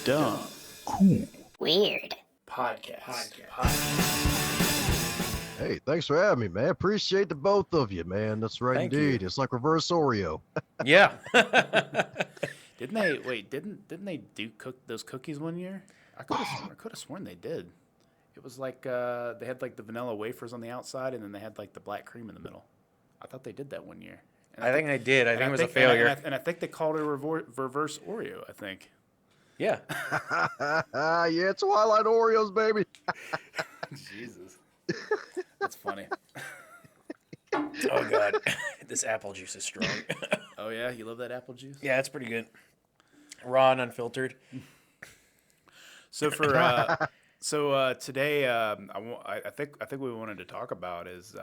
Dumb, cool, weird podcast. Hey, thanks for having me, man. Appreciate the both of you, man. That's right, Thank indeed. you. It's like reverse Oreo. Yeah. Didn't they cook those cookies one year? I could have sworn they did. It was like they had like the vanilla wafers on the outside, and then they had like the black cream in the middle. I thought they did that one year. And I think they did. I think it was a failure. And I think they called it a reverse Oreo, I think. Yeah. Yeah, Twilight Oreos, baby. Jesus. That's funny. Oh, God. This apple juice is strong. Oh, yeah? You love that apple juice? Yeah, it's pretty good. Raw and unfiltered. So for today, I think what we wanted to talk about is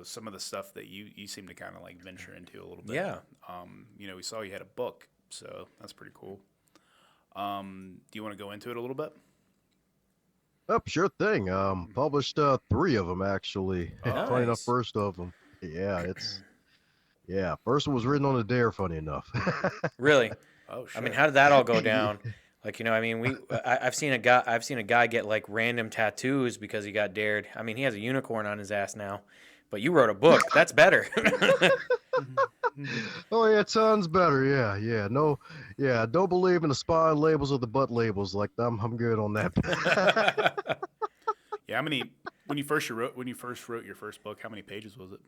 some of the stuff that you seem to kind of like venture into a little bit. Yeah. We saw you had a book, so that's pretty cool. Do you want to go into it a little bit? Oh, sure thing. Published 3 of them, actually. Oh, Funny enough, nice. first of them. First one was written on a dare, funny enough. Really? Oh, sure. I mean, how did that all go down? Like, I've seen a guy get like random tattoos because he got dared. I mean, he has a unicorn on his ass now, but you wrote a book. That's better. Oh, yeah, tons better. Yeah. Don't believe in the spine labels or the butt labels. Like, I'm good on that. Yeah, how many? When you first wrote your first book, how many pages was it?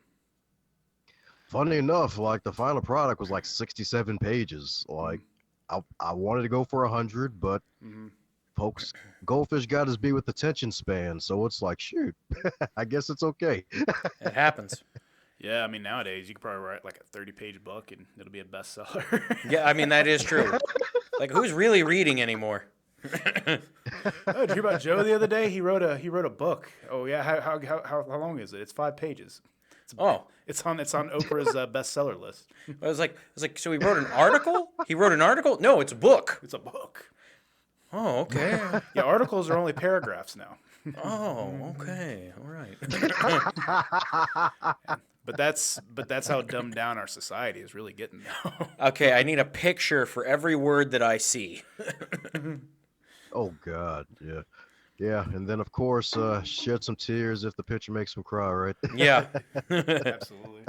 Funny enough, like the final product was like 67 pages. Like, I wanted to go for 100, but folks, goldfish got his beat with attention span, so it's like, shoot, I guess it's okay. It happens. Yeah, I mean nowadays you could probably write like a 30-page book and it'll be a bestseller. Yeah, I mean, that is true. Like, who's really reading anymore? Oh, did you hear about Joe the other day? He wrote a book. Oh yeah, how long is it? It's 5 pages. It's on Oprah's bestseller list. I was like, so he wrote an article? He wrote an article? No, it's a book. It's a book. Oh, okay. Yeah, articles are only paragraphs now. Oh, okay. All right. But that's how dumbed down our society is really getting now. Okay, I need a picture for every word that I see. Oh, God, yeah. Yeah, and then, of course, shed some tears if the picture makes him cry, right? Yeah. Absolutely.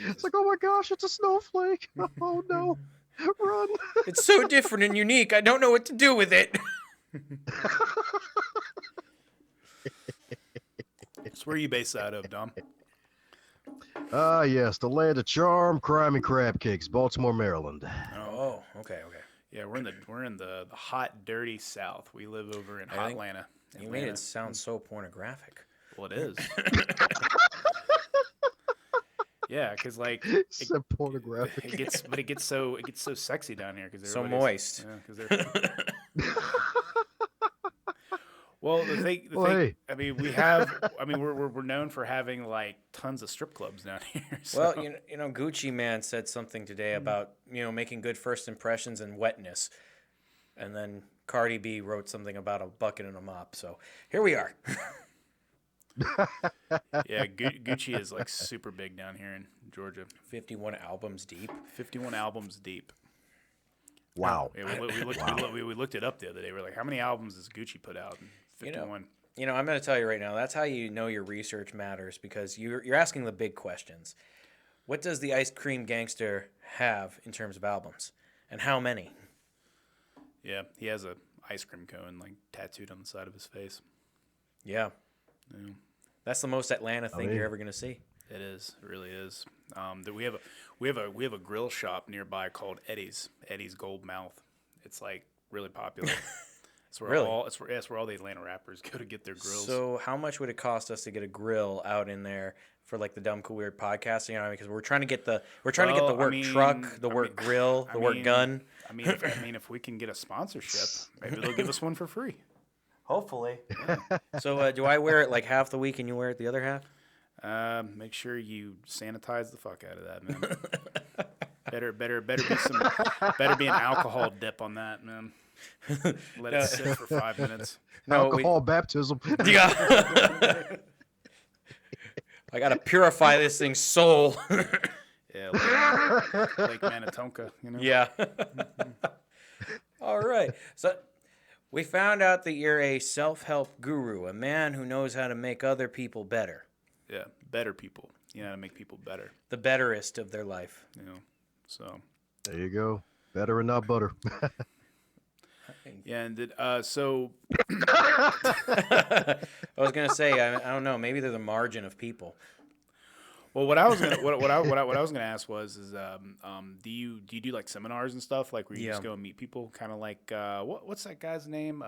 It's like, oh my gosh, it's a snowflake. Oh, no. Run. It's so different and unique. I don't know what to do with it. So where are you based out of, Dom? Yes, the land of charm, crime, and crab cakes, Baltimore, Maryland. Oh, okay. Yeah, we're in the hot, dirty South. We live over in hot Atlanta. You made it sound so pornographic. Well, it is. Yeah, because like It's so pornographic. it gets so sexy down here because So moist. Yeah, because they're. Well, the thing. Hey. I mean, we're known for having like tons of strip clubs down here. So. Well, Gucci Man said something today about, making good first impressions and wetness. And then Cardi B wrote something about a bucket and a mop. So here we are. Yeah, Gucci is like super big down here in Georgia. 51 albums deep. 51 albums deep. Wow. Yeah, we looked it up the other day. We're like, how many albums does Gucci put out? 51. I'm going to tell you right now, that's how you know your research matters, because you're asking the big questions. What does the Ice Cream Gangster have in terms of albums? And how many? Yeah, he has a ice cream cone like tattooed on the side of his face. Yeah. That's the most Atlanta thing you're ever going to see. It is. It really is. We have a grill shop nearby called Eddie's Gold Mouth. It's like really popular. It's where it's where all the Atlanta rappers go to get their grills. So how much would it cost us to get a grill out in there for like the Dumb Cool Weird podcast? Because we're trying to get the work truck, the work grill, the work gun. If we can get a sponsorship, maybe they'll give us one for free. Hopefully. Yeah. So do I wear it like half the week and you wear it the other half? Make sure you sanitize the fuck out of that, man. better be an alcohol dip on that, man. Let it sit for 5 minutes. Alcohol baptism. Yeah. I gotta purify this thing's soul. Yeah, Lake Manitoba, Yeah. All right. So we found out that you're a self-help guru, a man who knows how to make other people better. Yeah, better people. You know how to make people better. The betterest of their life. You know, so. There you go. Better and not butter. Yeah, and so. I was gonna say, I don't know. Maybe they're the margin of people. Well, what I was gonna what I was gonna ask was do you do like seminars and stuff, like where you just go and meet people, kind of like what's that guy's name?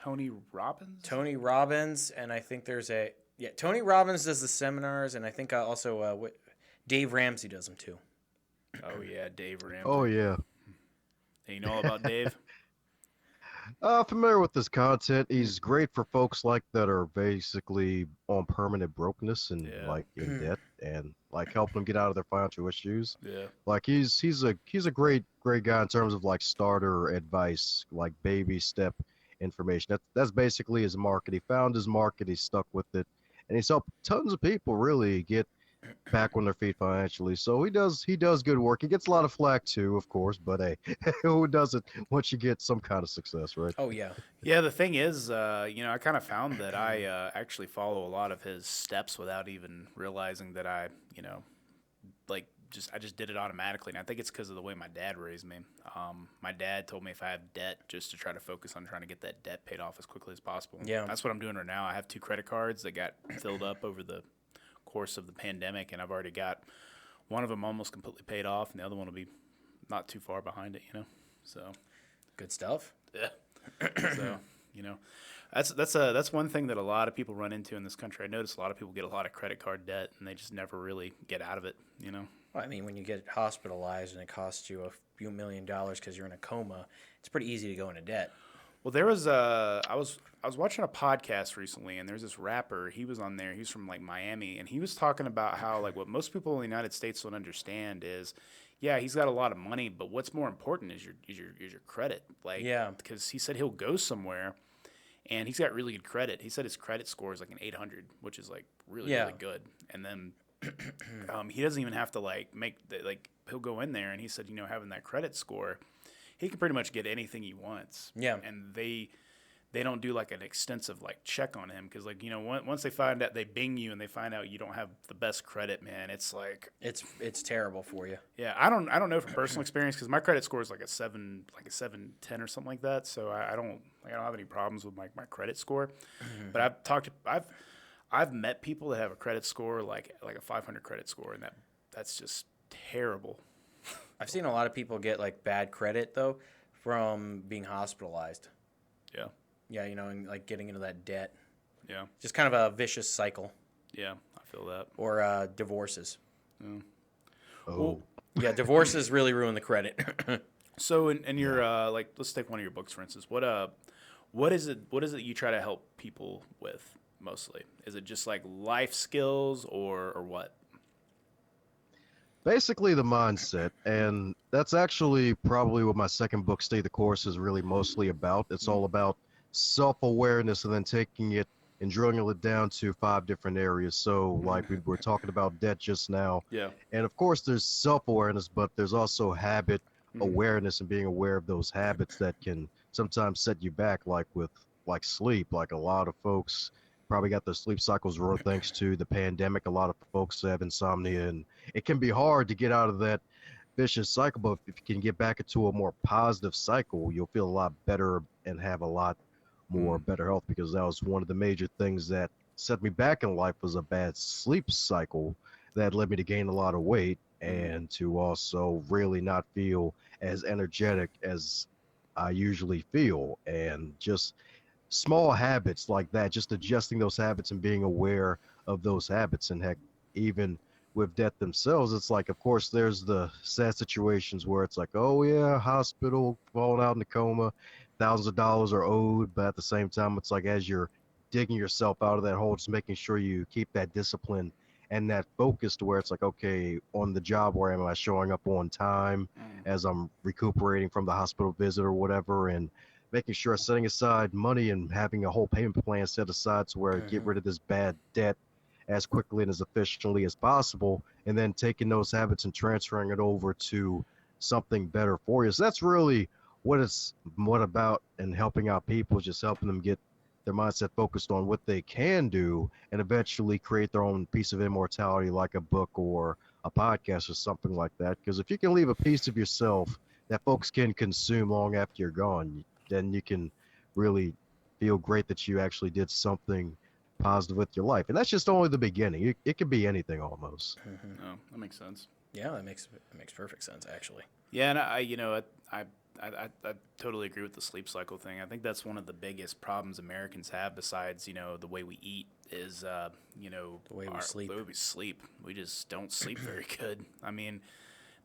Tony Robbins. Tony Robbins, and I think there's Tony Robbins does the seminars, and I think also Dave Ramsey does them too. Oh yeah, Dave Ramsey. Oh yeah. Hey, you know all about Dave? Familiar with this content. He's great for folks like that are basically on permanent brokenness and like in debt, and like help them get out of their financial issues. Yeah. Like he's a great guy in terms of like starter advice, like baby step information. That's basically his market. He found his market, he stuck with it, and he's helped tons of people really get back on their feet financially. So he does good work. He gets a lot of flack too, of course, but hey, who doesn't once you get some kind of success, right? Oh yeah. Yeah, the thing is, I kind of found that I actually follow a lot of his steps without even realizing that I just did it automatically, and I think it's because of the way my dad raised me. My dad told me if I have debt, just to try to focus on trying to get that debt paid off as quickly as possible. Yeah. That's what I'm doing right now. I have 2 credit cards that got filled up over the course of the pandemic, and I've already got one of them almost completely paid off, and the other one will be not too far behind it, So Good stuff. Yeah. So, that's one thing that a lot of people run into in this country. I notice a lot of people get a lot of credit card debt, and they just never really get out of it, Well, I mean, when you get hospitalized and it costs you a few $1 million because you're in a coma, it's pretty easy to go into debt. Well, there was I was watching a podcast recently, and there's this rapper. He was on there. He's from like Miami, and he was talking about how like what most people in the United States don't understand is, yeah, he's got a lot of money, but what's more important is your credit. Like, yeah, because he said he'll go somewhere, and he's got really good credit. He said his credit score is like an 800, which is like really good. And then he doesn't even have to like he'll go in there, and he said having that credit score, he can pretty much get anything he wants. Yeah. And they don't do like an extensive like check on him because like once they find out, they bing you and they find out you don't have the best credit, man, it's like it's terrible for you. Yeah, I don't know from personal experience because my credit score is like a 710 or something like that. So I don't have any problems with my credit score. Mm-hmm. But I've met people that have a credit score like a 500 credit score, and that's just terrible. I've seen a lot of people get like bad credit though from being hospitalized. Yeah. Yeah, and like getting into that debt. Yeah. Just kind of a vicious cycle. Yeah, I feel that. Or divorces. Yeah. Oh. Well, yeah, divorces really ruin the credit. So in your let's take one of your books for instance. What is it you try to help people with mostly? Is it just like life skills or what? Basically the mindset, and that's actually probably what my second book, Stay the Course, is really mostly about. It's all about self-awareness and then taking it and drilling it down to 5 different areas. So like we were talking about debt just now. Yeah. And of course there's self-awareness, but there's also habit awareness and being aware of those habits that can sometimes set you back, like with like sleep. Like a lot of folks probably got their sleep cycles ruined thanks to the pandemic. A lot of folks have insomnia, and it can be hard to get out of that vicious cycle. But if you can get back into a more positive cycle, you'll feel a lot better and have a lot more better health, because that was one of the major things that set me back in life, was a bad sleep cycle that led me to gain a lot of weight and to also really not feel as energetic as I usually feel. And just small habits like that, just adjusting those habits and being aware of those habits. And heck, even with debt themselves, it's like, of course, there's the sad situations where it's like, oh yeah, hospital, falling out in a coma, thousands of dollars are owed. But at the same time, it's like, as you're digging yourself out of that hole, just making sure you keep that discipline and that focus to where it's like, okay, on the job, where am I showing up on time as I'm recuperating from the hospital visit or whatever, and making sure setting aside money and having a whole payment plan set aside to where get rid of this bad debt as quickly and as efficiently as possible, and then taking those habits and transferring it over to something better for you. So that's really what about and helping out people, just helping them get their mindset focused on what they can do and eventually create their own piece of immortality, like a book or a podcast or something like that. Because if you can leave a piece of yourself that folks can consume long after you're gone, then you can really feel great that you actually did something positive with your life. And that's just only the beginning. It could be anything almost. Oh, that makes sense. Yeah, that makes perfect sense, actually. Yeah, and I totally agree with the sleep cycle thing. I think that's one of the biggest problems Americans have, besides the way we eat, is the way we sleep. The way we sleep. We just don't sleep very good. I mean,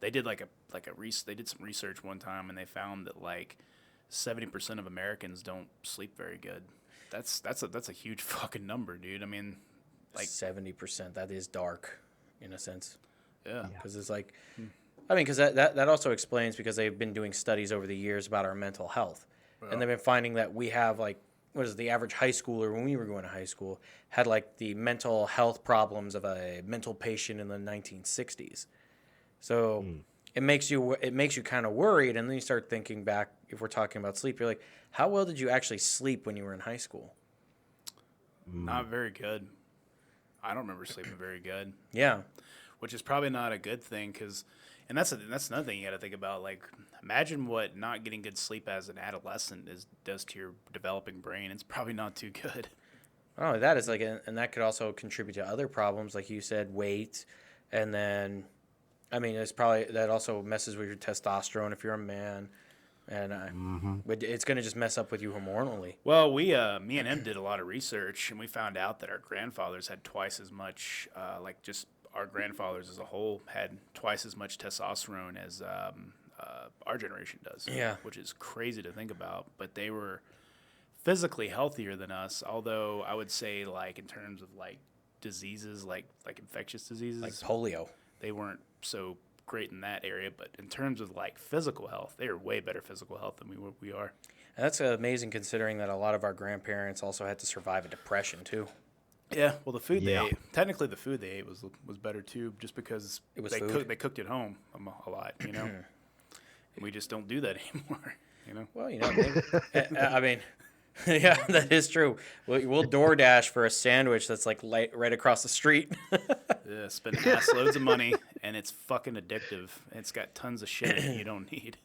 they did they did some research one time, and they found that like 70% of Americans don't sleep very good. That's a huge fucking number, dude. I mean, like 70%. That is dark, in a sense. Yeah, because it's like. I mean, because that also explains, because they've been doing studies over the years about our mental health. Yeah. And they've been finding that we have, like, what is it, the average high schooler, when we were going to high school, had, like, the mental health problems of a mental patient in the 1960s. So it makes you kind of worried, and then you start thinking back, if we're talking about sleep, you're like, how well did you actually sleep when you were in high school? Not very good. I don't remember sleeping very good. Yeah. Which is probably not a good thing, because... And that's another thing you got to think about. Like, imagine what not getting good sleep as an adolescent does to your developing brain. It's probably not too good. Oh, that is and that could also contribute to other problems, like you said, weight, and then, I mean, that also messes with your testosterone if you're a man, and it's going to just mess up with you hormonally. Well, me and him did a lot of research, and we found out that our grandfathers had twice as much, our grandfathers as a whole had twice as much testosterone as our generation does. Yeah. Which is crazy to think about. But they were physically healthier than us, although I would say, like, in terms of, like, diseases, like infectious diseases. Like polio. They weren't so great in that area. But in terms of, like, physical health, they are way better physical health than we are. And that's amazing, considering that a lot of our grandparents also had to survive a depression, too. Yeah, well, the food they ate, technically the food they ate was better too, just because they cooked at home a lot, and we just don't do that anymore, Well, maybe, I mean, yeah, that is true. We'll DoorDash for a sandwich that's like right across the street. Yeah, spend ass loads of money, and it's fucking addictive. It's got tons of shit in it you don't need,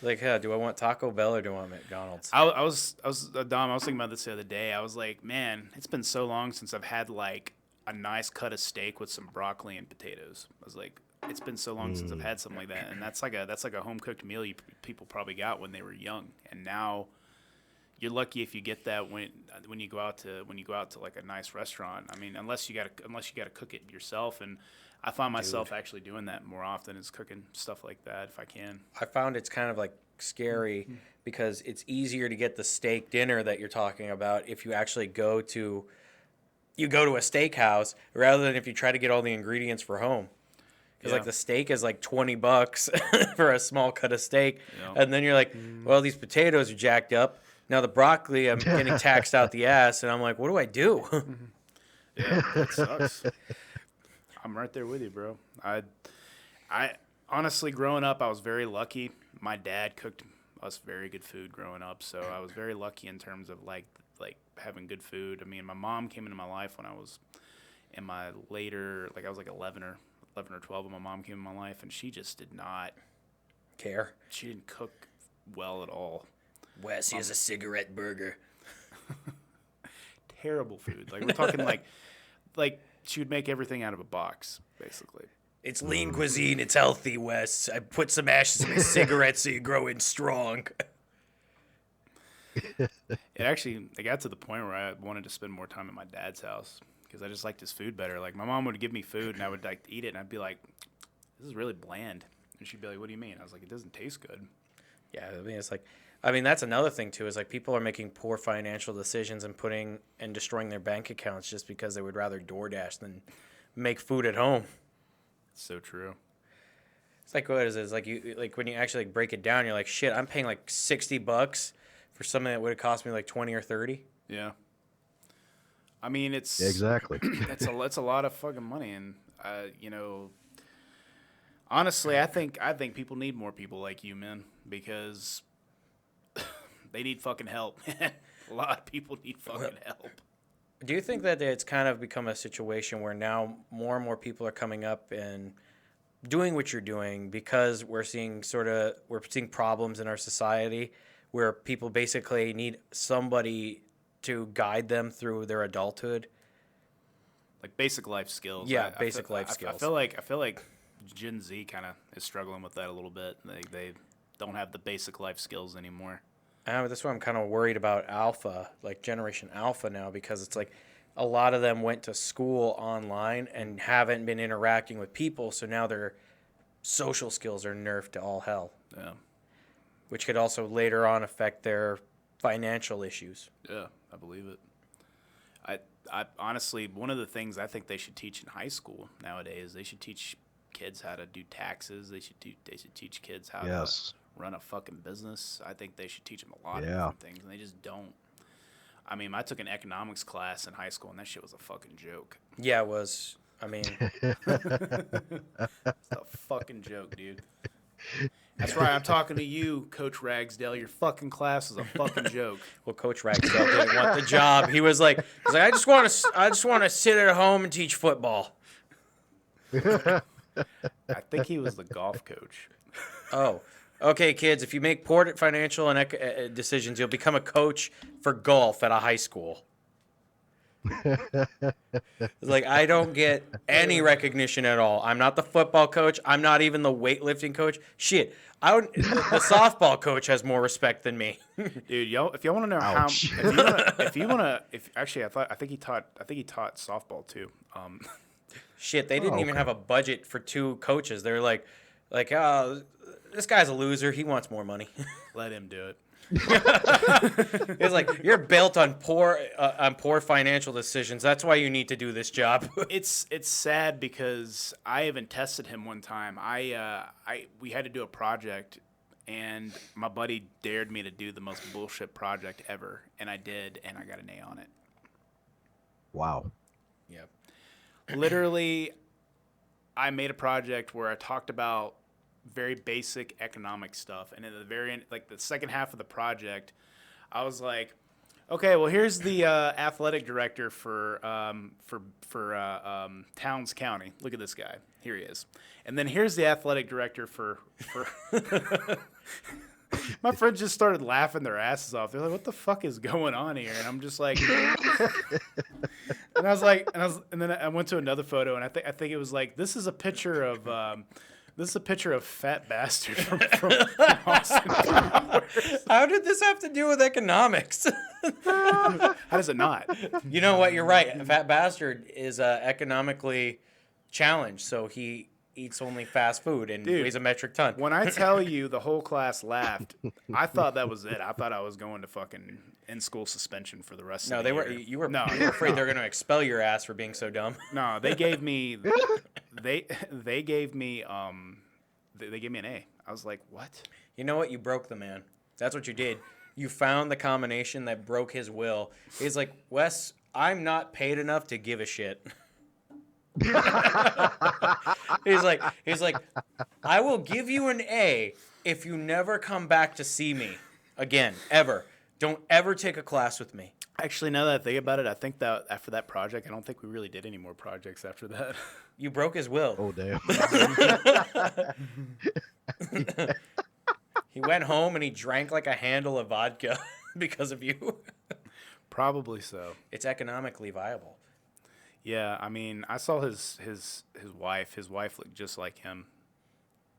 Like, do I want Taco Bell or do I want McDonald's? Dom, I was thinking about this the other day. I was like, man, it's been so long since I've had like a nice cut of steak with some broccoli and potatoes. I was like, it's been so long since I've had something like that, and that's like a home cooked meal people probably got when they were young, and now you're lucky if you get that when you go out to like a nice restaurant. I mean, unless you gotta cook it yourself, and I find myself actually doing that more often, is cooking stuff like that if I can. I found it's kind of like scary because it's easier to get the steak dinner that you're talking about if you actually go to a steakhouse rather than if you try to get all the ingredients for home. Because like the steak is like $20 for a small cut of steak, and then you're like, well, these potatoes are jacked up. Now the broccoli, I'm getting taxed out the ass, and I'm like, what do I do? Yeah, that sucks. I'm right there with you, bro. I honestly, growing up, I was very lucky. My dad cooked us very good food growing up, so I was very lucky in terms of like having good food. I mean, my mom came into my life when I was in my later, like I was like 11 or 12 when my mom came in my life, and she just did not care. She didn't cook well at all. Wes, here's a cigarette burger. Terrible food. Like, we're talking like she would make everything out of a box, basically. It's lean cuisine. It's healthy, Wes. I put some ashes in my cigarettes so you grow in strong. It got to the point where I wanted to spend more time at my dad's house because I just liked his food better. Like, my mom would give me food, and I would like eat it, and I'd be like, this is really bland. And she'd be like, what do you mean? I was like, it doesn't taste good. Yeah, I mean, that's another thing, too, is like people are making poor financial decisions and destroying their bank accounts just because they would rather DoorDash than make food at home. It's so true. It's like, what is it? It's like when you actually like break it down, you're like, shit, I'm paying like $60 for something that would have cost me like 20 or 30. Yeah. I mean, it's exactly. It's a lot of fucking money, and Honestly, I think people need more people like you, man, because they need fucking help. A lot of people need fucking help. Do you think that it's kind of become a situation where now more and more people are coming up and doing what you're doing because we're seeing problems in our society where people basically need somebody to guide them through their adulthood? Like basic life skills. Yeah, basic life skills. I feel like Gen Z kind of is struggling with that a little bit. They don't have the basic life skills anymore. That's why I'm kind of worried about Alpha, like Generation Alpha now, because it's like a lot of them went to school online and haven't been interacting with people, so now their social skills are nerfed to all hell. Yeah. Which could also later on affect their financial issues. Yeah, I believe it. I honestly, one of the things I think they should teach in high school nowadays, they should teach kids how to do taxes. They should teach kids how to run a fucking business. I think they should teach them a lot of different things, and they just don't. I mean, I took an economics class in high school, and that shit was a fucking joke. Yeah, it was. I mean, it's a fucking joke, dude. That's right. I'm talking to you, Coach Ragsdale. Your fucking class is a fucking joke. Well, Coach Ragsdale didn't want the job. He was like, I just want to sit at home and teach football. I think he was the golf coach. Oh, okay, kids. If you make poor financial and decisions, you'll become a coach for golf at a high school. Like, I don't get any recognition at all. I'm not the football coach. I'm not even the weightlifting coach. Shit, the softball coach has more respect than me. Dude, if y'all want to know I think he taught softball too. Shit, they didn't even have a budget for 2 coaches. They're like, oh, this guy's a loser. He wants more money. Let him do it. It's like, you're built on poor financial decisions. That's why you need to do this job. It's sad because I even tested him one time. We had to do a project, and my buddy dared me to do the most bullshit project ever, and I did, and I got an A on it. Wow. Yep. Literally, I made a project where I talked about very basic economic stuff, and at the very end, like the second half of the project, I was like, okay, well, here's the athletic director for Towns County. Look at this guy. Here he is. And then here's the athletic director for my friends just started laughing their asses off. They're like, what the fuck is going on here? And I'm just like, and then I went to another photo, and I think it was like, this is a picture of Fat Bastard from Austin Powers. How did this have to do with economics? How does it not? You know what? You're right. Fat Bastard is economically challenged, so he eats only fast food and weighs a metric ton. When I tell you the whole class laughed, I thought that was it. I thought I was going to fucking in-school suspension for the rest of the year. You were afraid they were going to expel your ass for being so dumb. No, they gave me they gave me an A. I was like, what? You know what? You broke the man. That's what you did. You found the combination that broke his will. He's like, Wes, I'm not paid enough to give a shit. He's like, I will give you an A if you never come back to see me again, ever. Don't ever take a class with me. Actually, now that I think about it, I think that after that project, I don't think we really did any more projects after that. You broke his will. Oh, damn. He went home and he drank like a handle of vodka because of you. Probably so. It's economically viable. Yeah, I mean, I saw his wife. His wife looked just like him.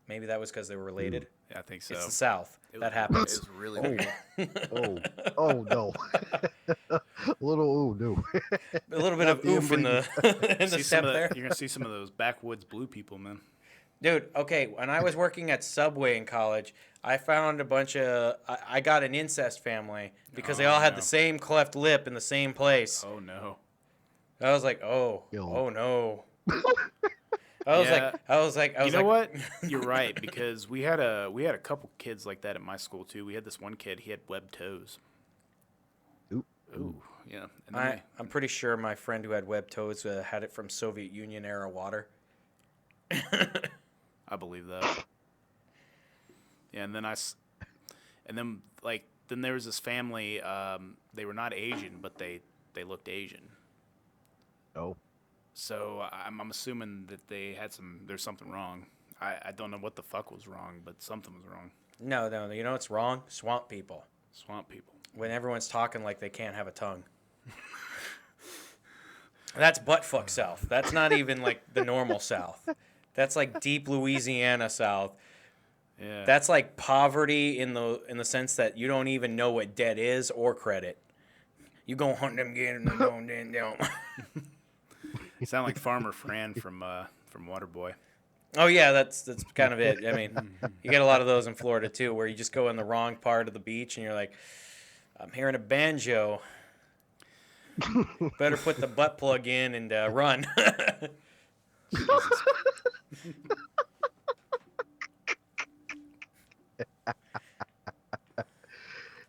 Maybe that was because they were related. Yeah, I think so. It's the South. That happens. It was really weird. Oh no. A little no. A little bit of oof in the step there. You're gonna see some of those backwoods blue people, man. Dude, okay, when I was working at Subway in college, I found a bunch of I got an incest family because they all had the same cleft lip in the same place. Oh no. I was like, oh no. I was like, you know what? You're right, because we had a couple kids like that at my school too. We had this one kid, he had webbed toes. Ooh, yeah. And I'm pretty sure my friend who had webbed toes had it from Soviet Union era water. I believe that. Yeah, and then then there was this family. They were not Asian, but they looked Asian. Oh. So I'm assuming that there's something wrong. I don't know what the fuck was wrong, but something was wrong. No, you know what's wrong? Swamp people. Swamp people. When everyone's talking like they can't have a tongue. That's buttfuck South. That's not even like the normal South. That's like deep Louisiana South. Yeah. That's like poverty in the sense that you don't even know what debt is or credit. You go hunt them, get them, don't. You sound like Farmer Fran from Waterboy. Oh yeah, that's kind of it. I mean, you get a lot of those in Florida too, where you just go in the wrong part of the beach and you're like, I'm hearing a banjo. Better put the butt plug in and run.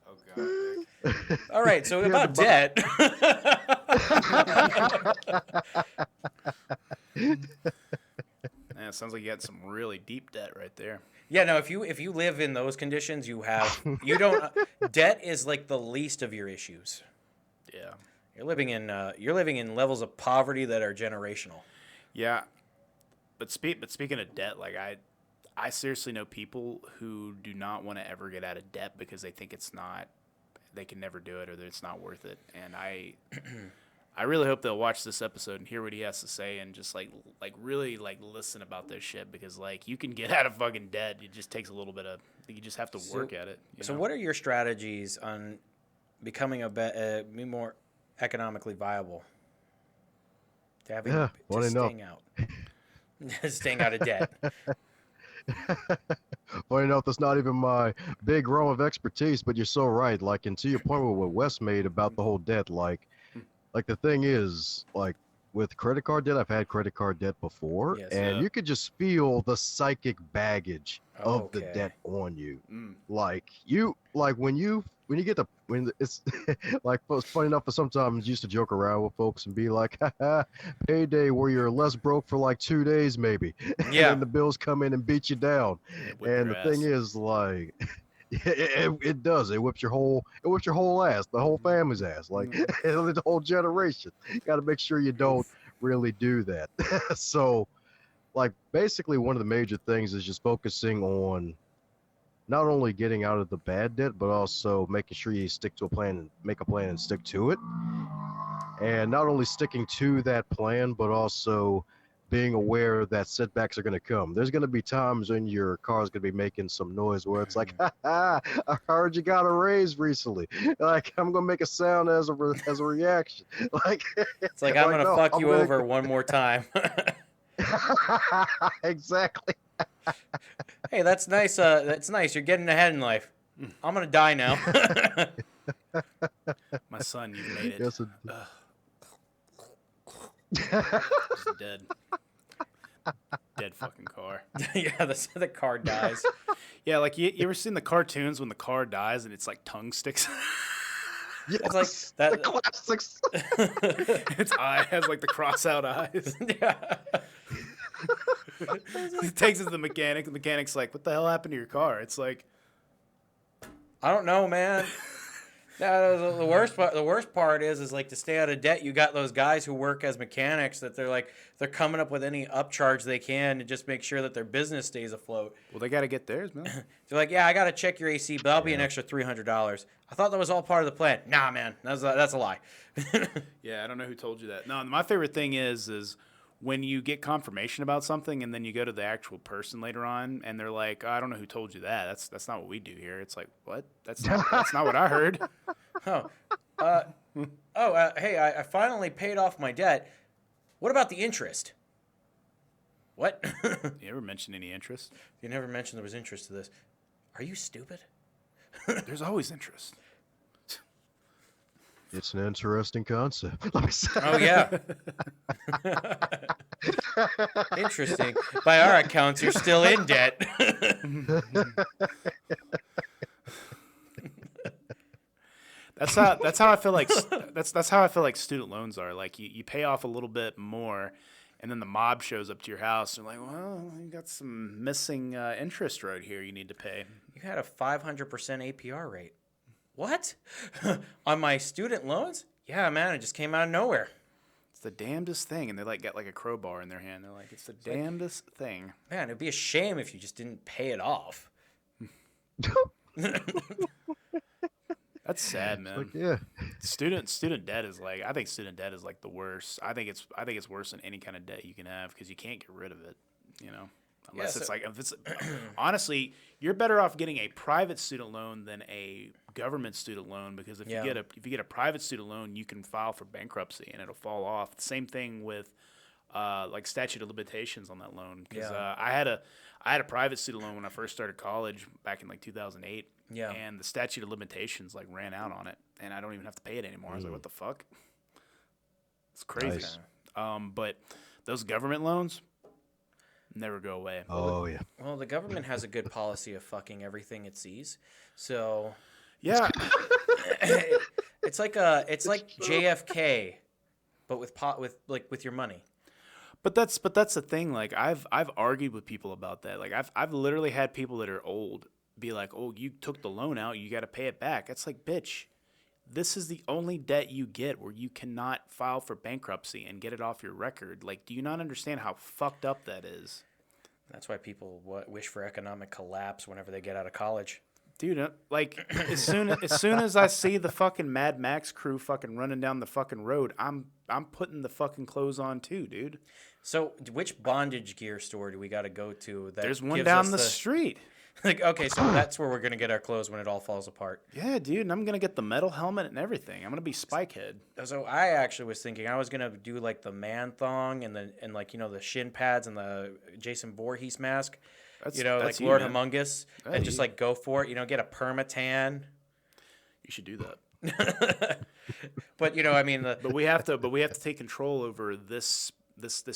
Oh God. All right, so about debt. Man, it sounds like you got some really deep debt right there. Yeah, no, if you live in those conditions, you don't debt is like the least of your issues. Yeah. You're living in levels of poverty that are generational. Yeah. But speaking of debt, like I seriously know people who do not want to ever get out of debt because they think they can never do it or that it's not worth it. And I really hope they'll watch this episode and hear what he has to say and just like really like listen about this shit because like you can get out of fucking debt. It just takes a little bit of you just have to work at it. So what are your strategies on becoming be more economically viable? Staying out of debt. Funny enough, that's not even my big realm of expertise, but you're so right. Like, and to your point with what Wes made about the whole debt, like the thing is, like, with credit card debt, I've had credit card debt before, Yes. and you could just feel the psychic baggage of the debt on you. When it's like, it's funny enough, I sometimes used to joke around with folks and be like, payday where you're less broke for like 2 days maybe. Yeah. And the bills come in and beat you down. And the thing is, like, it does. It whips your whole ass, the whole family's ass, like the whole generation. You got to make sure you don't really do that. So, like, basically one of the major things is just focusing on not only getting out of the bad debt, but also making sure you stick to a plan and make a plan and stick to it. And not only sticking to that plan, but also being aware that setbacks are going to come. There's going to be times when your car is going to be making some noise where it's like, I heard you got a raise recently. Like, I'm going to make a sound as a reaction. Like, it's like, I'm going to fuck you over one more time. Exactly. Hey, that's nice. That's nice. You're getting ahead in life. I'm going to die now. My son, you made it. Yes, Just dead. Dead fucking car. Yeah, the car dies. Yeah, like you ever seen the cartoons when the car dies and it's like tongue sticks? Yes, it's like that. The classics. Its eye has like the cross-out eyes. Yeah. He takes it to the mechanic. The mechanic's like, "What the hell happened to your car?" It's like, I don't know, man. No, the worst part is like to stay out of debt. You got those guys who work as mechanics that they're coming up with any upcharge they can to just make sure that their business stays afloat. well, they got to get theirs, man. They're like, yeah, I got to check your AC, but that'll be an extra $300. I thought that was all part of the plan. Nah, man, that's a lie. Yeah, I don't know who told you that. No, my favorite thing is when you get confirmation about something and then you go to the actual person later on and they're like, I don't know who told you that. That's not what we do here. It's like, what? That's not what I heard. Hey, I finally paid off my debt. What about the interest? What? You ever mention any interest? You never mentioned there was interest to this. Are you stupid? There's always interest. It's an interesting concept. Oh, yeah. Interesting. By our accounts, you're still in debt. That's how I feel like that's how I feel like student loans are. Like you pay off a little bit more, And then the mob shows up to your house and like, well, you got some missing interest right here you need to pay. You had a 500% APR rate. What? On my student loans? Yeah, man, it just came out of nowhere. It's the damnedest thing. And they like got like a crowbar in their hand. They're like, it's the damnedest thing. Man, it'd be a shame if you just didn't pay it off. That's sad, man. Like, yeah. Student debt is like, I think student debt is like the worst. I think it's worse than any kind of debt you can have because you can't get rid of it, you know. Unless it's like, if it's honestly, you're better off getting a private student loan than a government student loan because if you get a private student loan, you can file for bankruptcy and it'll fall off. The same thing with like statute of limitations on that loan because I had a private student loan when I first started college back in like 2008. Yeah. And the statute of limitations like ran out on it, and I don't even have to pay it anymore. I was like, what the fuck? It's crazy. Nice. But those government loans never go away. Oh yeah. Well, the government has a good policy of fucking everything it sees. So Yeah. it's like JFK, but with your money. But that's the thing. Like I've argued with people about that. Like I've literally had people that are old be like, oh, you took the loan out, you got to pay it back. It's like, bitch, this is the only debt you get where you cannot file for bankruptcy and get it off your record. Like, do you not understand how fucked up that is? That's why people wish for economic collapse whenever they get out of college. Dude, like as soon as I see the fucking Mad Max crew fucking running down the fucking road, I'm putting the fucking clothes on too, dude. So, which bondage gear store do we got to go to? There's one down the street. Like, okay, so that's where we're gonna get our clothes when it all falls apart. Yeah, dude, and I'm gonna get the metal helmet and everything. I'm gonna be Spikehead. So I actually was thinking I was gonna do like the man thong and like the shin pads and the Jason Voorhees mask, That's like you, Lord man. Humongous, Yeah, and just like go for it. Get a permatan. You should do that. But I mean But we have to take control over this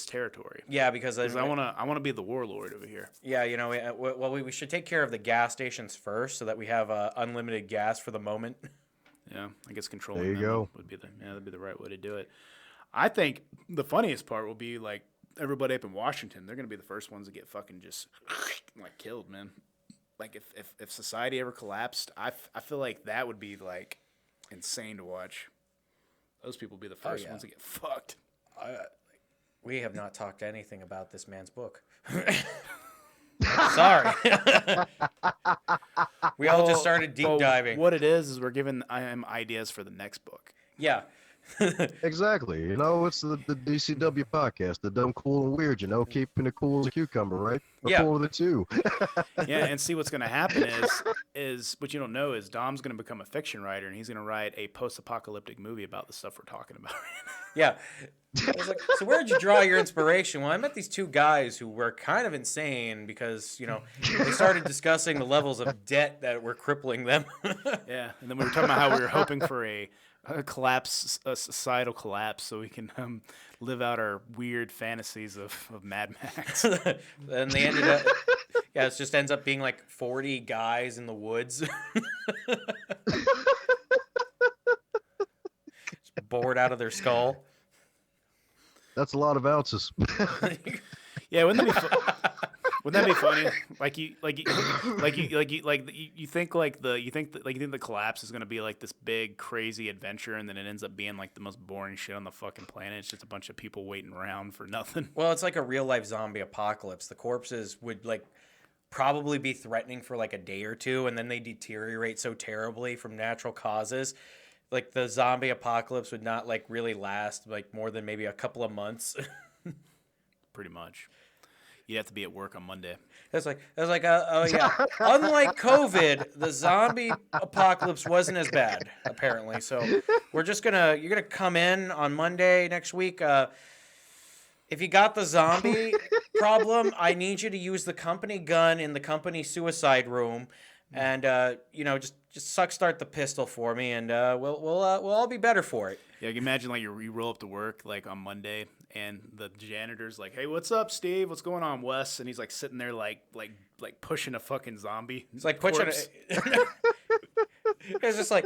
territory. yeah, because I wanna be the warlord over here. Yeah, we should take care of the gas stations first so that we have unlimited gas for the moment. Yeah, I guess controlling There you them go. that'd be the right way to do it. I think the funniest part will be like everybody up in Washington. They're gonna be the first ones to get fucking just like killed, man. Like if society ever collapsed, I feel like that would be like insane to watch. Those people would be the first ones to get fucked. We have not talked anything about this man's book. Sorry. We all just started deep diving. What it is we're giving him ideas for the next book. Yeah. Exactly. It's the DCW podcast, the dumb, cool, and weird. Keeping it cool as a cucumber, right? Or Yeah. cool with a two. Yeah, and see what's going to happen is what you don't know is Dom's going to become a fiction writer, and he's going to write a post-apocalyptic movie about the stuff we're talking about. Yeah. I was like, so where'd you draw your inspiration? Well, I met these two guys who were kind of insane because, they started discussing the levels of debt that were crippling them. Yeah, and then we were talking about how we were hoping for a societal collapse so we can live out our weird fantasies of Mad Max. And they ended up, it just ends up being like 40 guys in the woods. Just bored out of their skull. That's a lot of ounces. Yeah, wouldn't that be funny? You think the collapse is gonna be like this big crazy adventure, and then it ends up being like the most boring shit on the fucking planet. It's just a bunch of people waiting around for nothing. Well, it's like a real life zombie apocalypse. The corpses would probably be threatening for like a day or two, and then they deteriorate so terribly from natural causes. Like the zombie apocalypse would not really last more than maybe a couple of months. Pretty much. You have to be at work on Monday. It's like, oh yeah. Unlike COVID, the zombie apocalypse wasn't as bad, apparently. So you're gonna come in on Monday next week. If you got the zombie problem, I need you to use the company gun in the company suicide room, and just suck start the pistol for me, and we'll all be better for it. Yeah, you can imagine you roll up to work on Monday, and the janitor's like, "Hey, what's up, Steve? What's going on, Wes?" And he's sitting there like pushing a fucking zombie. It's like pushing It's just like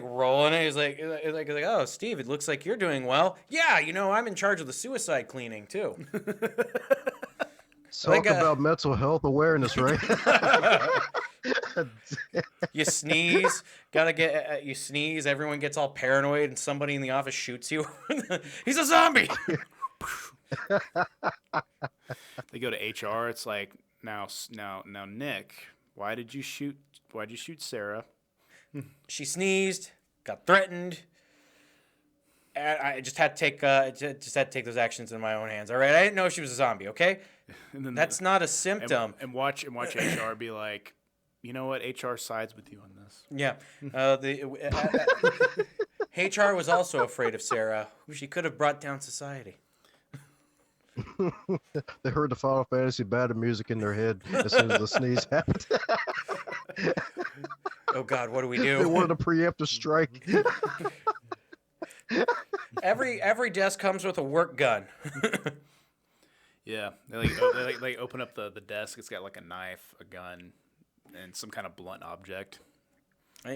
rolling it. He's like, oh, Steve, it looks like you're doing well. Yeah, I'm in charge of the suicide cleaning too. Talk about mental health awareness, right? You sneeze, you sneeze. Everyone gets all paranoid, and somebody in the office shoots you. He's a zombie. They go to HR. It's like, now, Nick, why did you shoot Sarah? She sneezed, got threatened. And I just had to take those actions in my own hands. All right, I didn't know she was a zombie. Okay, And then that's not a symptom. And watch HR be like, you know what? HR sides with you on this. Yeah, HR was also afraid of Sarah, who she could have brought down society. They heard the Final Fantasy battle music in their head as soon as the sneeze happened. Oh God, what do we They do? wanted a preemptive strike. Every desk comes with a work gun. Yeah, they like open up the desk. It's got like a knife, a gun, and some kind of blunt object. I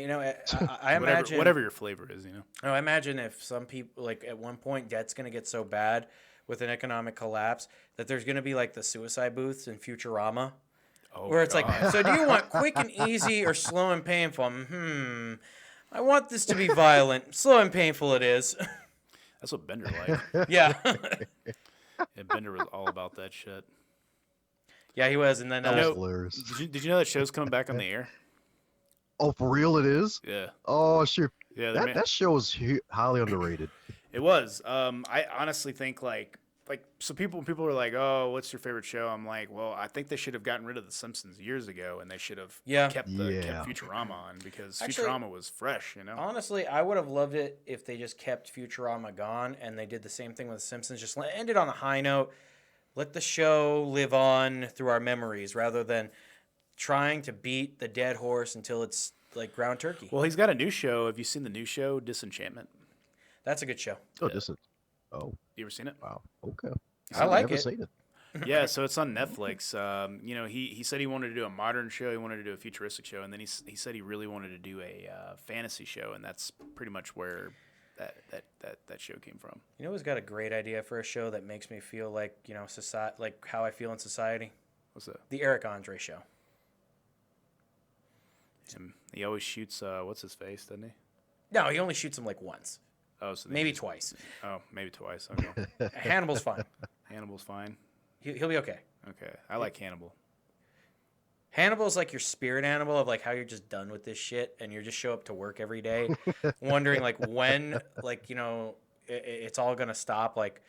imagine whatever your flavor is, I imagine if some people, like, at one point debt's going to get so bad with an economic collapse that there's going to be like the suicide booths in Futurama, where it's God. like, so do you want quick and easy or slow and painful? I want this to be violent. Slow and painful it is. That's what Bender liked. Yeah. Yeah, Bender was all about that shit. Yeah, he was. And then That was hilarious. Did you know that show's coming back on the air? Oh, for real it is? Yeah. Oh, shoot. Yeah, That show is highly underrated. It was. I honestly think like so people are like, oh, what's your favorite show? I'm like, well, I think they should have gotten rid of The Simpsons years ago, and they should have kept Futurama on, because Actually, Futurama was fresh, honestly, I would have loved it if they just kept Futurama gone and they did the same thing with The Simpsons. Just end it on a high note. Let the show live on through our memories rather than trying to beat the dead horse until it's like ground turkey. Well, he's got a new show. Have you seen the new show, Disenchantment? That's a good show. Oh, this is. Oh, You ever seen it? wow. Okay. I like never it. seen it. Yeah, so it's on Netflix. He said he wanted to do a modern show, he wanted to do a futuristic show, and then he said he really wanted to do a fantasy show, and that's pretty much where that show came from. You know who's got a great idea for a show that makes me feel like, society, like how I feel in society? What's that? The Eric Andre Show. He always shoots what's his face, doesn't he? No, he only shoots him like once. Oh, so Maybe twice. Oh, maybe twice. Okay. Hannibal's fine. Hannibal's fine. He'll be okay. Okay, I like Hannibal. Hannibal's like your spirit animal of like how you're just done with this shit and you just show up to work every day, wondering like when, like, it's all gonna stop. Like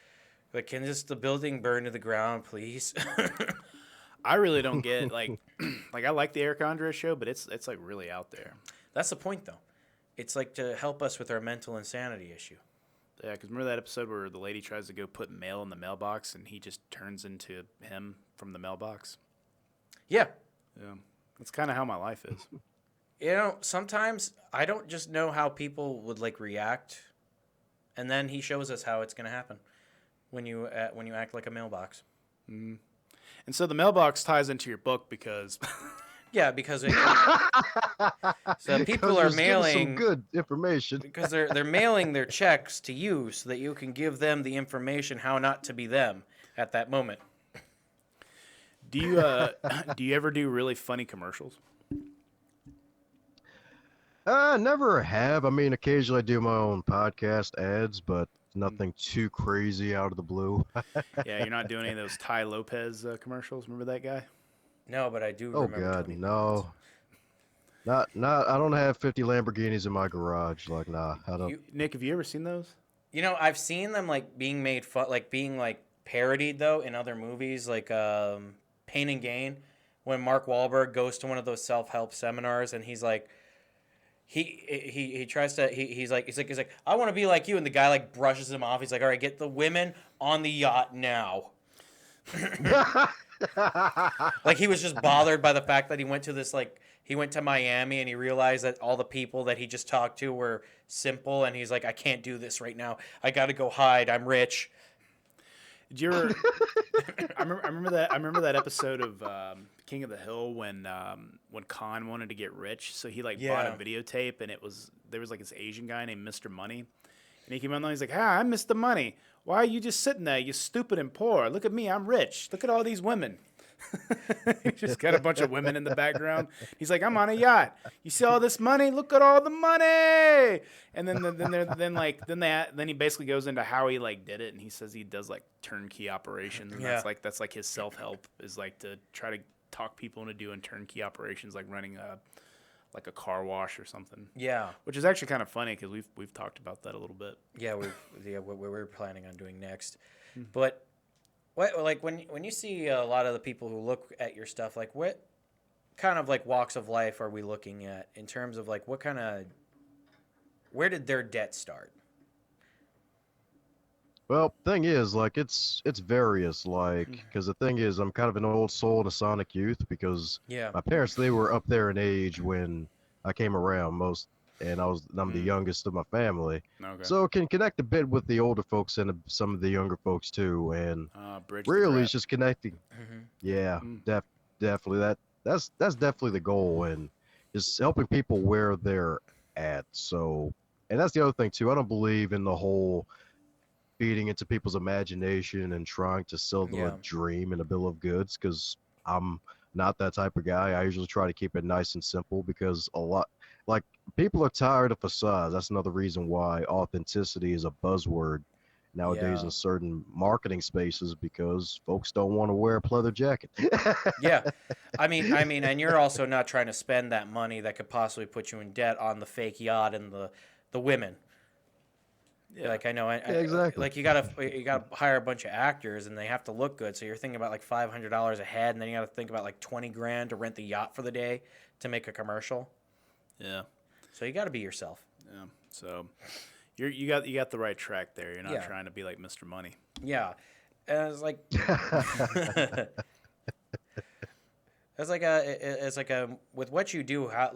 can just the building burn to the ground, please? I really don't get like I like the Eric Andre show, but it's like really out there. That's the point, though. It's like to help us with our mental insanity issue. Yeah, because remember that episode where the lady tries to go put mail in the mailbox and he just turns into him from the mailbox? Yeah. Yeah, that's kind of how my life is. Sometimes I don't just know how people would like react, and then he shows us how it's going to happen when you act like a mailbox. Mm. And so the mailbox ties into your book because yeah, because so people are mailing some good information because they're mailing their checks to you so that you can give them the information how not to be them at that moment. Do you ever do really funny commercials? Never have. I mean, occasionally I do my own podcast ads, but nothing too crazy out of the blue. Yeah, you're not doing any of those Ty Lopez commercials. Remember that guy? No, but I do Oh remember. God, 20 no. Not. I don't have 50 Lamborghinis in my garage. Like, nah, I don't. Nick, have you ever seen those? I've seen them like being made fun, like being like parodied though in other movies, like Pain and Gain, when Mark Wahlberg goes to one of those self-help seminars and he's like, he tries to he's like I want to be like you, and the guy like brushes him off. He's like, all right, get the women on the yacht now. Like he was just bothered by the fact that he went to Miami and he realized that all the people that he just talked to were simple, and he's like, I can't do this right now. I got to go hide. I'm rich. Did you ever? I remember that episode of King of the Hill when Khan wanted to get rich, so he bought a videotape, and there was like this Asian guy named Mr. Money, and he came on there. He's like, "Hi, I'm Mr. Money. Why are you just sitting there? You're stupid and poor. Look at me, I'm rich. Look at all these women." He's just got a bunch of women in the background. He's like, "I'm on a yacht. You see all this money? Look at all the money." And then he basically goes into how he did it, and he says he does turnkey operations. And that's his self-help is to try to talk people into doing turnkey operations, like running a car wash or something. Yeah, which is actually kind of funny because we've talked about that a little bit. Yeah, what we're planning on doing next, but. When you see a lot of the people who look at your stuff, what kind of walks of life are we looking at in terms of where did their debt start? Well, thing is, it's various, because the thing is, I'm kind of an old soul and a Sonic youth because my parents, they were up there in age when I came around and I'm the youngest of my family. Okay. So can connect a bit with the older folks and some of the younger folks too, and really it's just connecting. Yeah, definitely. That's definitely the goal, and just helping people where they're at. So, and that's the other thing too. I don't believe in the whole feeding into people's imagination and trying to sell them a dream and a bill of goods, because I'm not that type of guy. I usually try to keep it nice and simple because people are tired of facades. That's another reason why authenticity is a buzzword nowadays in certain marketing spaces, because folks don't want to wear a pleather jacket. Yeah. I mean, and you're also not trying to spend that money that could possibly put you in debt on the fake yacht and the women. Yeah. I know. Exactly. You gotta hire a bunch of actors, and they have to look good. So you're thinking about $500 a head, and then you got to think about $20,000 to rent the yacht for the day to make a commercial. Yeah. So you got to be yourself. Yeah. So you got the right track there. You're not trying to be like Mr. Money. Yeah. And it's with what you do, how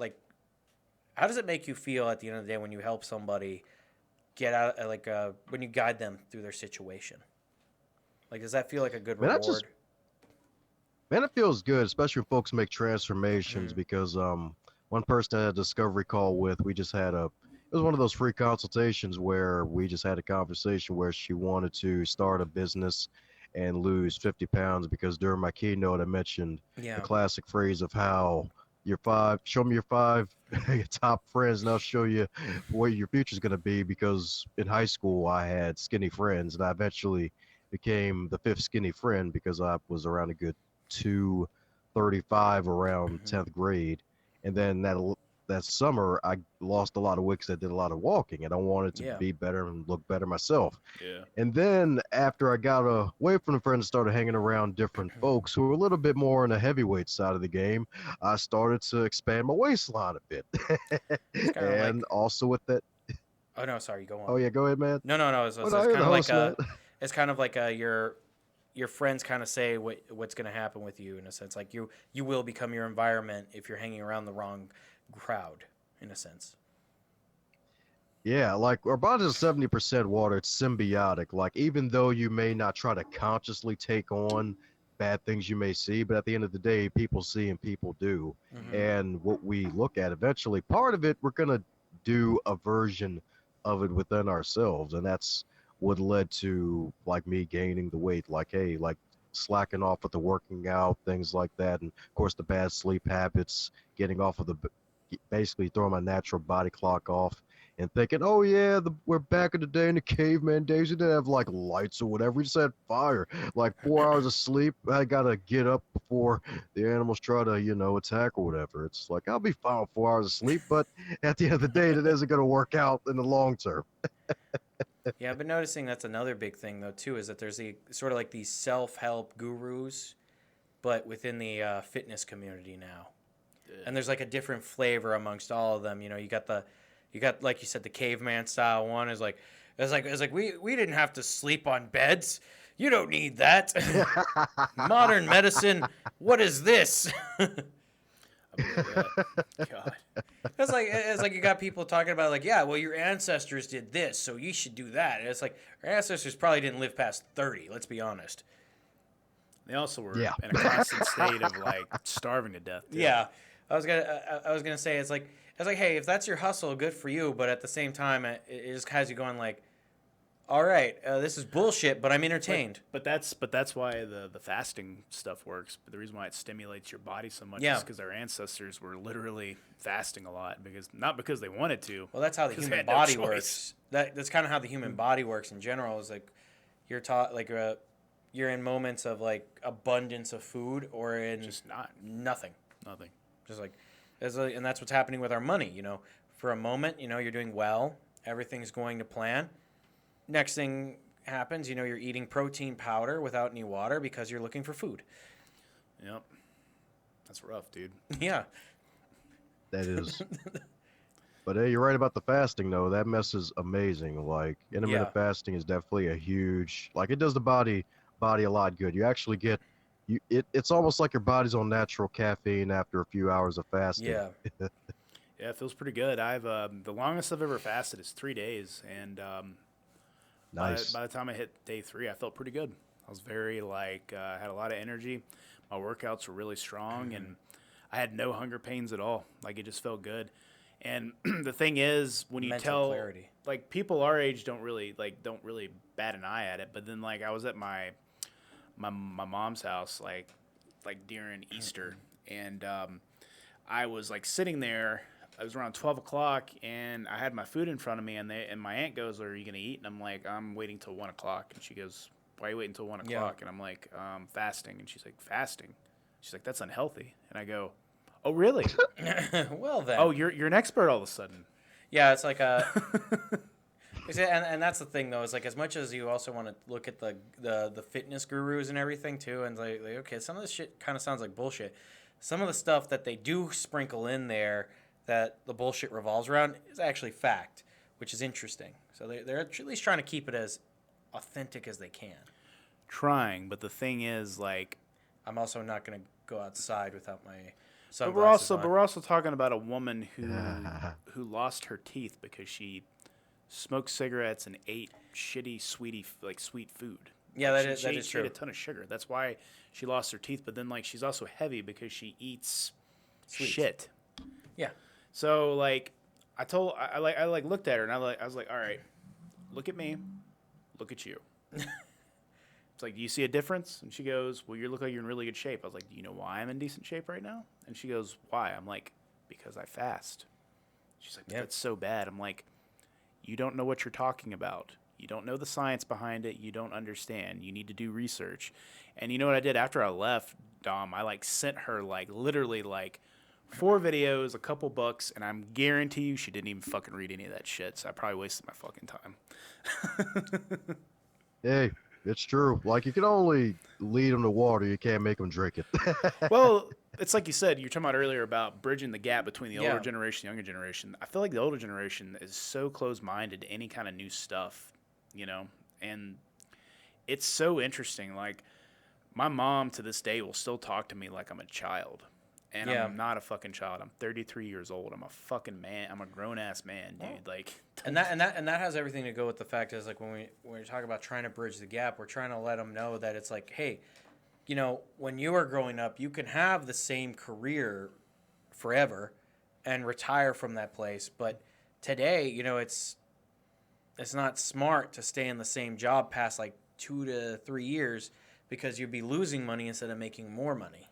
does it make you feel at the end of the day when you help somebody get out, when you guide them through their situation? Does that feel like a good reward? Man, it feels good, especially when folks make transformations, because one person I had a discovery call with, it was one of those free consultations where we just had a conversation where she wanted to start a business and lose 50 pounds because during my keynote I mentioned the classic phrase of how show me your five top friends and I'll show you what your future's going to be, because in high school I had skinny friends and I eventually became the fifth skinny friend because I was around a good 235 around 10th grade. And then that summer, I lost a lot of weight because I did a lot of walking, and I wanted to be better and look better myself. Yeah. And then after I got away from the friends and started hanging around different folks who were a little bit more on the heavyweight side of the game, I started to expand my waistline a bit. And also with that. Oh no, sorry, go on. Oh yeah, go ahead, man. No. It's kind of like your friends kind of say what's going to happen with you, in a sense. You will become your environment if you're hanging around the wrong crowd, in a sense. Yeah, our body's 70% water. It's symbiotic. Even though you may not try to consciously take on bad things you may see, but at the end of the day, people see and people do. And what we look at eventually, part of it, we're going to do a version of it within ourselves. And that's what led to me gaining the weight, slacking off with the working out, things like that. And of course the bad sleep habits, getting off of basically throwing my natural body clock off and thinking, oh yeah, we're back in the day in the caveman days. We didn't have lights or whatever. We just had fire, 4 hours of sleep. I got to get up before the animals try to, attack or whatever. It's I'll be fine with 4 hours of sleep, but at the end of the day, that isn't going to work out in the long term. Yeah, I've been noticing that's another big thing, though, too, is that there's these self-help gurus, but within the fitness community now. Yeah. And there's a different flavor amongst all of them. You got like you said, the caveman style one is we didn't have to sleep on beds. You don't need that. Modern medicine, what is this? I believe that. God. It's like you got people talking about like, yeah, well, your ancestors did this, so you should do that. And it's like our ancestors probably didn't live past 30. Let's be honest. They also were Yeah. in a constant state of like starving to death. Too. Yeah, I was gonna say it's like hey, if that's your hustle, good for you. But at the same time, it just has you going like, all right, this is bullshit, but I'm entertained. But that's why the fasting stuff works. But the reason why it stimulates your body so much is because our ancestors were literally fasting a lot not because they wanted to. Well, that's how the human body works. That's kind of how the human body works in general. Is like you're taught like you're in moments of like abundance of food or in just nothing. Just like, and that's what's happening with our money. You know, for a moment, you know, you're doing well, everything's going to plan. Next thing happens, you know, you're eating protein powder without any water because you're looking for food. Yep, that's rough, dude. Yeah, that is. But hey, you're right about the fasting though. That mess is amazing. Like intermittent fasting is definitely a huge. Like it does the body a lot good. You actually get. It's almost like your body's on natural caffeine after a few hours of fasting. yeah. Yeah, it feels pretty good. I've the longest I've ever fasted is 3 days, and Nice. by the time I hit day 3, I felt pretty good. I was very had a lot of energy. My workouts were really strong, and I had no hunger pains at all. Like it just felt good. And the thing is, when you Mental clarity. like people our age don't really bat an eye at it. But then like I was at my mom's house like during Easter, and I was like sitting there. It was around 12 o'clock, and I had my food in front of me, and my aunt goes, "Are you gonna eat?" And I'm like, "I'm waiting till 1 o'clock." And she goes, "Why are you waiting till 1 o'clock?" And I'm like, "Fasting." And she's like, "Fasting?" She's like, "That's unhealthy." And I go, "Oh, really?" Well then. Oh, you're an expert all of a sudden. Yeah, it's like and that's the thing though, is like as much as you also want to look at the fitness gurus and everything too, and like okay, some of this shit kind of sounds like bullshit. Some of the stuff that they do sprinkle in there that the bullshit revolves around is actually fact, which is interesting. So they're at least trying to keep it as authentic as they can. Trying, but the thing is, like, I'm also not going to go outside without my but sunglasses we're also talking about a woman who lost her teeth because she smoked cigarettes and ate shitty, sweet food. Yeah, like that is true. She ate a ton of sugar. That's why she lost her teeth. But then, like, she's also heavy because she eats shit. Yeah. So like, I looked at her and I was like, all right, look at me, look at you. It's like, do you see a difference? And she goes, well, you look like you're in really good shape. I was like, do you know why I'm in decent shape right now? And she goes, why? I'm like, because I fast. She's like, but that's so bad. I'm like, you don't know what you're talking about. You don't know the science behind it. You don't understand. You need to do research. And you know what I did after I left, Dom? I like sent her like literally like 4 videos, a couple books, and I'm guarantee you she didn't even fucking read any of that shit. So I probably wasted my fucking time. Hey, it's true. Like you can only lead them to water. You can't make them drink it. Well, it's like you said, you were talking about earlier about bridging the gap between the older generation and younger generation. I feel like the older generation is so close-minded to any kind of new stuff, you know, and it's so interesting. Like my mom to this day will still talk to me like I'm a child. And I'm not a fucking child. I'm 33 years old. I'm a fucking man. I'm a grown ass man, dude. Like, and that has everything to go with the fact is like when we talk about trying to bridge the gap, we're trying to let them know that it's like, hey, you know, when you were growing up, you can have the same career forever and retire from that place, but today, you know, it's not smart to stay in the same job past like 2 to 3 years because you'd be losing money instead of making more money.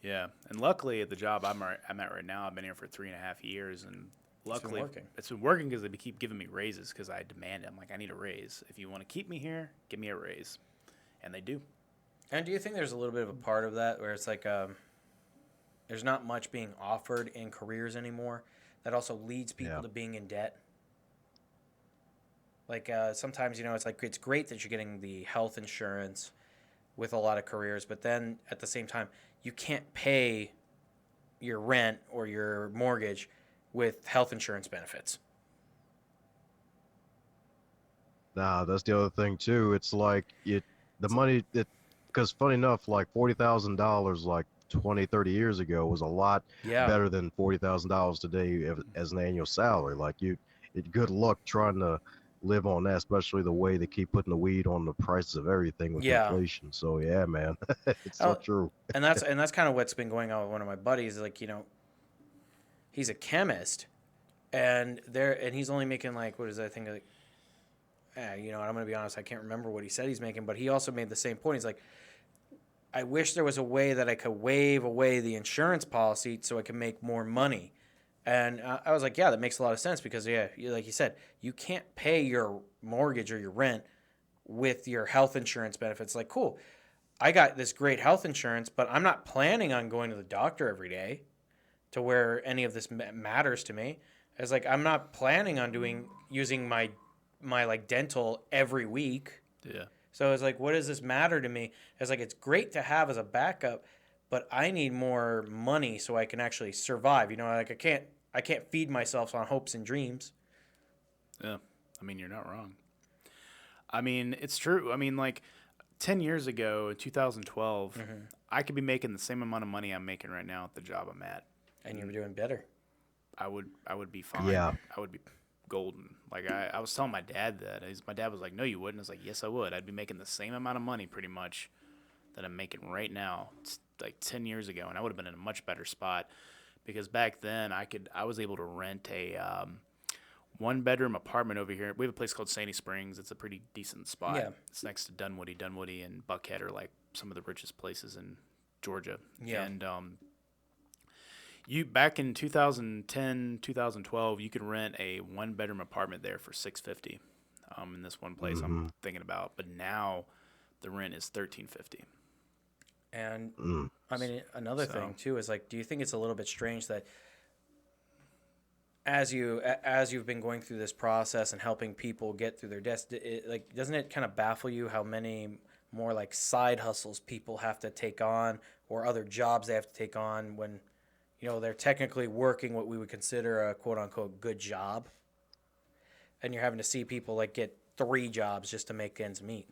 Yeah, and luckily at the job I'm at right now, I've been here for 3.5 years, and luckily it's been working because they keep giving me raises because I demand it. I'm like, I need a raise. If you want to keep me here, give me a raise, and they do. And do you think there's a little bit of a part of that where it's like there's not much being offered in careers anymore that also leads people to being in debt? Like sometimes, you know, it's like it's great that you're getting the health insurance with a lot of careers, but then at the same time, you can't pay your rent or your mortgage with health insurance benefits. Nah, that's the other thing too. It's like the money that, because funny enough, like $40,000 like 20, 30 years ago was a lot Yeah. better than $40,000 today as an annual salary. Like good luck trying to live on that, especially the way they keep putting the weed on the prices of everything with Yeah. inflation. So yeah, man, it's so Oh, true. and that's kind of what's been going on with one of my buddies. Like, he's a chemist, and he's only making like, what is that thing, like, I'm gonna be honest, I can't remember what he said he's making, but he also made the same point. He's like, I wish there was a way that I could waive away the insurance policy so I can make more money. And I was like, yeah, that makes a lot of sense because, yeah, like you said, you can't pay your mortgage or your rent with your health insurance benefits. Like, cool, I got this great health insurance, but I'm not planning on going to the doctor every day to where any of this matters to me. It's like, I'm not planning on using my like dental every week. Yeah. So it's like, what does this matter to me? It's like, it's great to have as a backup, but I need more money so I can actually survive. Like I can't feed myself on hopes and dreams. Yeah. I mean, you're not wrong. I mean, it's true. I mean, like 10 years ago, in 2012, I could be making the same amount of money I'm making right now at the job I'm at. And you were doing better. I would be fine. Yeah. I would be golden. Like I was telling my dad that. My dad was like, "No, you wouldn't." I was like, "Yes, I would. I'd be making the same amount of money pretty much that I'm making right now." It's like 10 years ago, and I would have been in a much better spot because back then I was able to rent a 1-bedroom apartment over here. We have a place called Sandy Springs. It's a pretty decent spot. Yeah. It's next to Dunwoody. Dunwoody and Buckhead are like some of the richest places in Georgia. Yeah. And you back in 2010, 2012, you could rent a 1-bedroom apartment there for $650 in this one place I'm thinking about. But now the rent is $1,350. And I mean, another thing too is like, do you think it's a little bit strange that as you've been going through this process and helping people get through their debts, like, doesn't it kind of baffle you how many more like side hustles people have to take on or other jobs they have to take on when they're technically working what we would consider a quote unquote good job, and you're having to see people like get 3 jobs just to make ends meet?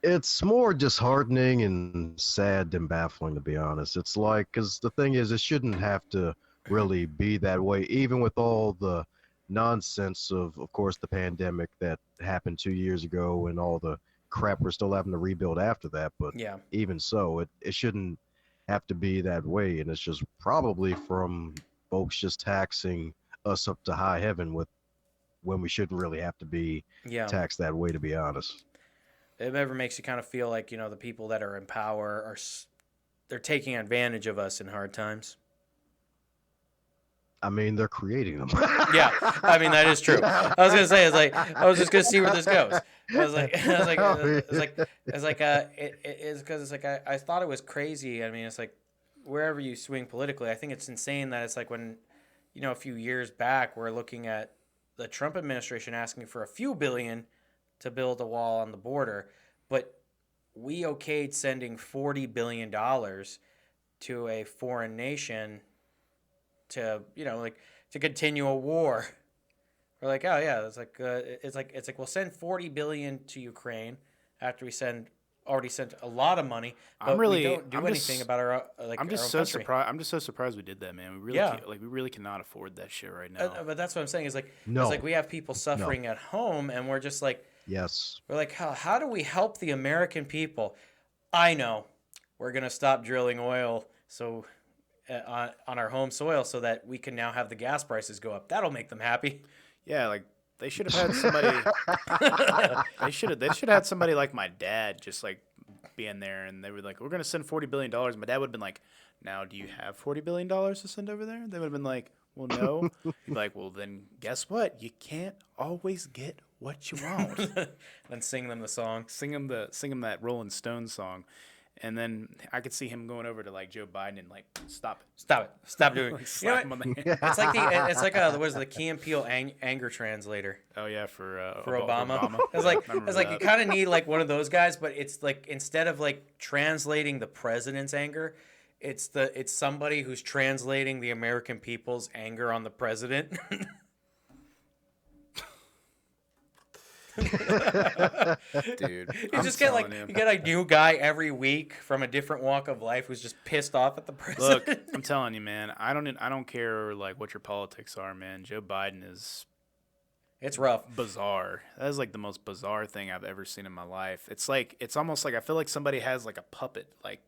It's more disheartening and sad than baffling, to be honest. It's like, because the thing is, it shouldn't have to really be that way, even with all the nonsense of course, the pandemic that happened 2 years ago and all the crap we're still having to rebuild after that. But Yeah. even so, it shouldn't have to be that way. And it's just probably from folks just taxing us up to high heaven when we shouldn't really have to be taxed that way, to be honest. It ever makes you kind of feel like, the people that are in power they're taking advantage of us in hard times. I mean, they're creating them. Yeah, I mean, that is true. I was gonna say, I was just gonna see where this goes. It's because I thought it was crazy. I mean, it's like wherever you swing politically, I think it's insane that it's like when, a few years back, we're looking at the Trump administration asking for a few billion to build a wall on the border, but we okayed sending $40 billion to a foreign nation to to continue a war. We're like, oh yeah, it's like we'll send $40 billion to Ukraine after we already sent a lot of money, but we don't do anything about our I'm just so surprised. I'm just so surprised we did that, man. We really cannot afford that shit right now. But that's what I'm saying is like, no. It's like we have people suffering at home, and we're just like, yes, we're like, how do we help the American people? I know, we're gonna stop drilling oil on our home soil so that we can now have the gas prices go up. That'll make them happy. Yeah, like they should have had somebody. they should have had somebody like my dad just like being there, and they were like, "We're gonna send $40 billion." My dad would have been like, "Now, do you have $40 billion to send over there?" They would have been like, "Well, no." He'd be like, "Well, then guess what? You can't always get what you want." And sing them the song. Sing them that Rolling Stones song. And then I could see him going over to like Joe Biden and like, stop doing it. Slap him on the hand. It's like what was the Key and Peele anger translator? Oh yeah, for Obama. It's like you kind of need like one of those guys, but it's like instead of like translating the president's anger, it's somebody who's translating the American people's anger on the president. Dude, You I'm just get telling you you. get a new guy every week from a different walk of life who's just pissed off at the president. Look, I'm telling you, man. I don't care like what your politics are, man. Joe Biden is It's rough. bizarre. That is like the most bizarre thing I've ever seen in my life. It's almost like I feel like somebody has like a puppet, like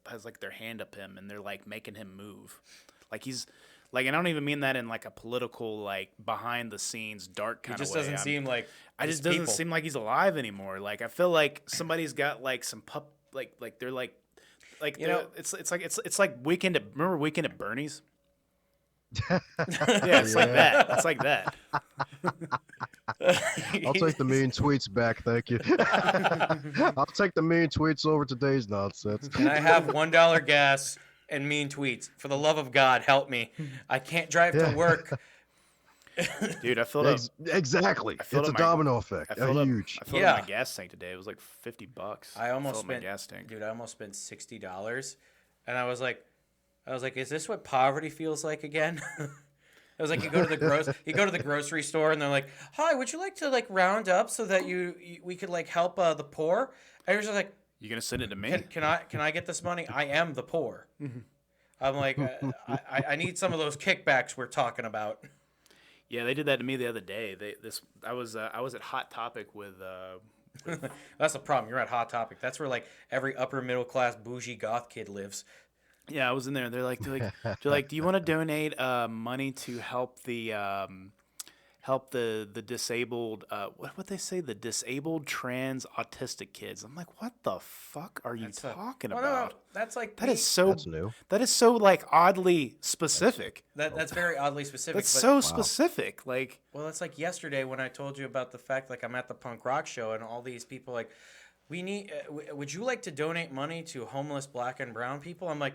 has like their hand up him, and they're like making him move, like he's like, and I don't even mean that in like a political like behind the scenes dark kind He of just way. doesn't seem like I just doesn't seem like he's alive anymore. Like I feel like somebody's got like some like they're like it's like remember Weekend at Bernie's. Yeah, it's like that. It's like that. I'll take the mean tweets back, thank you. I'll take the mean tweets over today's nonsense. Can I have $1 gas and mean tweets? For the love of God, help me. I can't drive to work. Dude, I filled up. Exactly. filled It's a up domino effect. I filled Huge. up my gas tank today. It was like $50. I almost filled up spent my gas tank. Dude, I almost spent $60, and I was like, is this what poverty feels like again? I was like, you go to the grocery store, and they're like, "Hi, would you like to like round up so that we could like help the poor?" And you're just like, You gonna send it to me? Can I get this money? I am the poor. I'm like, I need some of those kickbacks we're talking about. Yeah, they did that to me the other day. I was at Hot Topic with. That's the problem. You're at Hot Topic. That's where like every upper middle class bougie goth kid lives. Yeah, I was in there. They're like, do you want to donate money to help the disabled what they say, the disabled trans autistic kids? I'm like, what the fuck are you talking about? No, that's like That's new. That is so like oddly specific. That's very oddly specific. That's so specific. Like, well, it's like yesterday when I told you about the fact like I'm at the punk rock show and all these people like, we need. Would you like to donate money to homeless black and brown people? I'm like.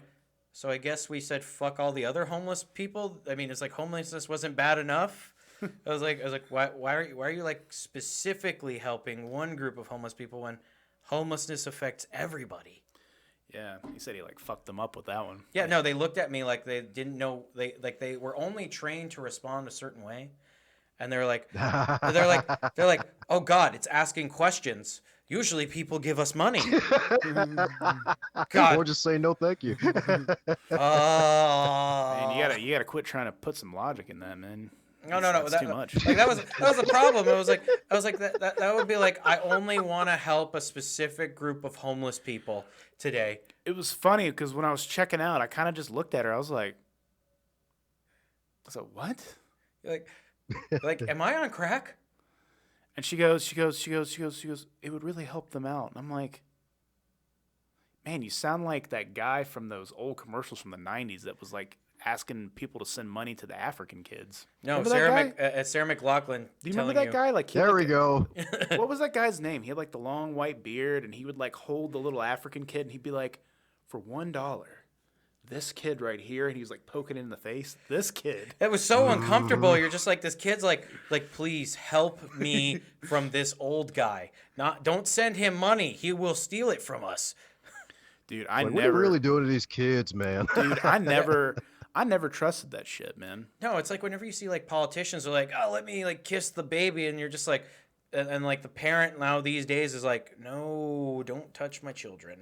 So I guess we said fuck all the other homeless people. I mean, it's like homelessness wasn't bad enough. I was like, why are you like specifically helping one group of homeless people when homelessness affects everybody? Yeah, he said he like fucked them up with that one. Yeah, no, they looked at me like they didn't know. They were only trained to respond a certain way, and they're like, oh God, it's asking questions. Usually people give us money. God. Or just say no, thank you. Man, you gotta quit trying to put some logic in that, man. No, that's too much. Like that was a problem. I was like that would be like I only want to help a specific group of homeless people today. It was funny because when I was checking out, I kind of just looked at her. I was like, what? Like, am I on crack? And she goes, it would really help them out. And I'm like, man, you sound like that guy from those old commercials from the 90s that was like asking people to send money to the African kids. No, Sarah McLachlan. Do you remember that guy? Like, there we go. What was that guy's name? He had like the long white beard, and he would like hold the little African kid, and he'd be like, for $1. This kid right here, and he was like poking it in the face. This kid. It was so uncomfortable. You're just like, this kid's like, please help me from this old guy. Don't send him money. He will steal it from us. Dude, What are you really doing to these kids, man? Dude, I never trusted that shit, man. No, it's like whenever you see like politicians are like, oh, let me like kiss the baby, and you're just like, and like the parent now these days is like, no, don't touch my children.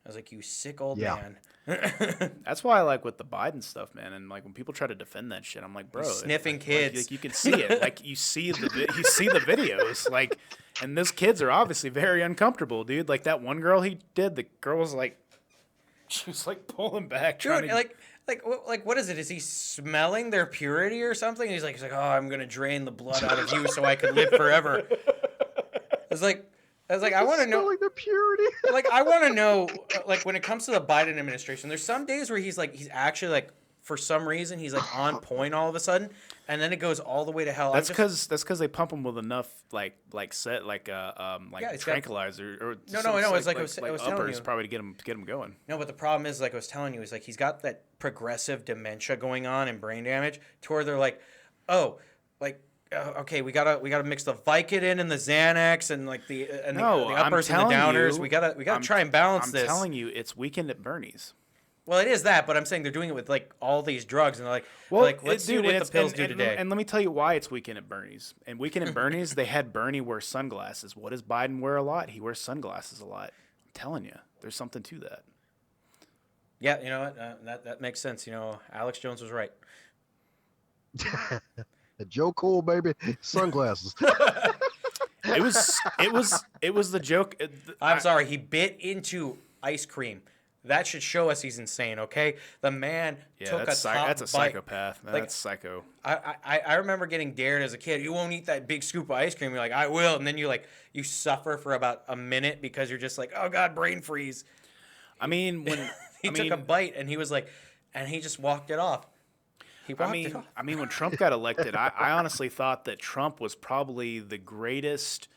I was like, you sick old man. That's why I like with the Biden stuff, man. And like when people try to defend that shit, I'm like, bro, sniffing kids. Like you can see it. Like you see the videos. Like, and those kids are obviously very uncomfortable, dude. Like that one girl he did, the girl was like, she was like pulling back, dude. Like what is it? Is he smelling their purity or something? He's like, oh, I'm gonna drain the blood out of you so I can live forever. I was like, I want to know the purity. Like, I want to know, like, when it comes to the Biden administration, there's some days where he's actually like, for some reason, he's like on point all of a sudden, and then it goes all the way to hell. That's because they pump him with enough tranquilizer or no. It's like I was telling you, probably to get him going. No, but the problem is, like I was telling you, is like he's got that progressive dementia going on and brain damage to where they're like, oh, like. Okay, we gotta mix the Vicodin and the Xanax and like the uppers and the downers. We gotta try and balance this. I'm telling you, it's Weekend at Bernie's. Well, it is that, but I'm saying they're doing it with like all these drugs, and they're like, let's see dude, what the pills do today. And let me tell you why it's Weekend at Bernie's. And Weekend at Bernie's, they had Bernie wear sunglasses. What does Biden wear a lot? He wears sunglasses a lot. I'm telling you, there's something to that. Yeah, you know what? That makes sense. You know, Alex Jones was right. Joe Cool, baby, sunglasses. It was the joke. I'm sorry, he bit into ice cream. That should show us he's insane, okay? The man took a top that's a psychopath. Like, That's psycho. I remember getting dared as a kid. You won't eat that big scoop of ice cream. You're like, I will. And then you suffer for about a minute because you're just like, oh, God, brain freeze. I mean, when he took a bite and he was like, and he just walked it off. I mean, when Trump got elected, I honestly thought that Trump was probably the greatest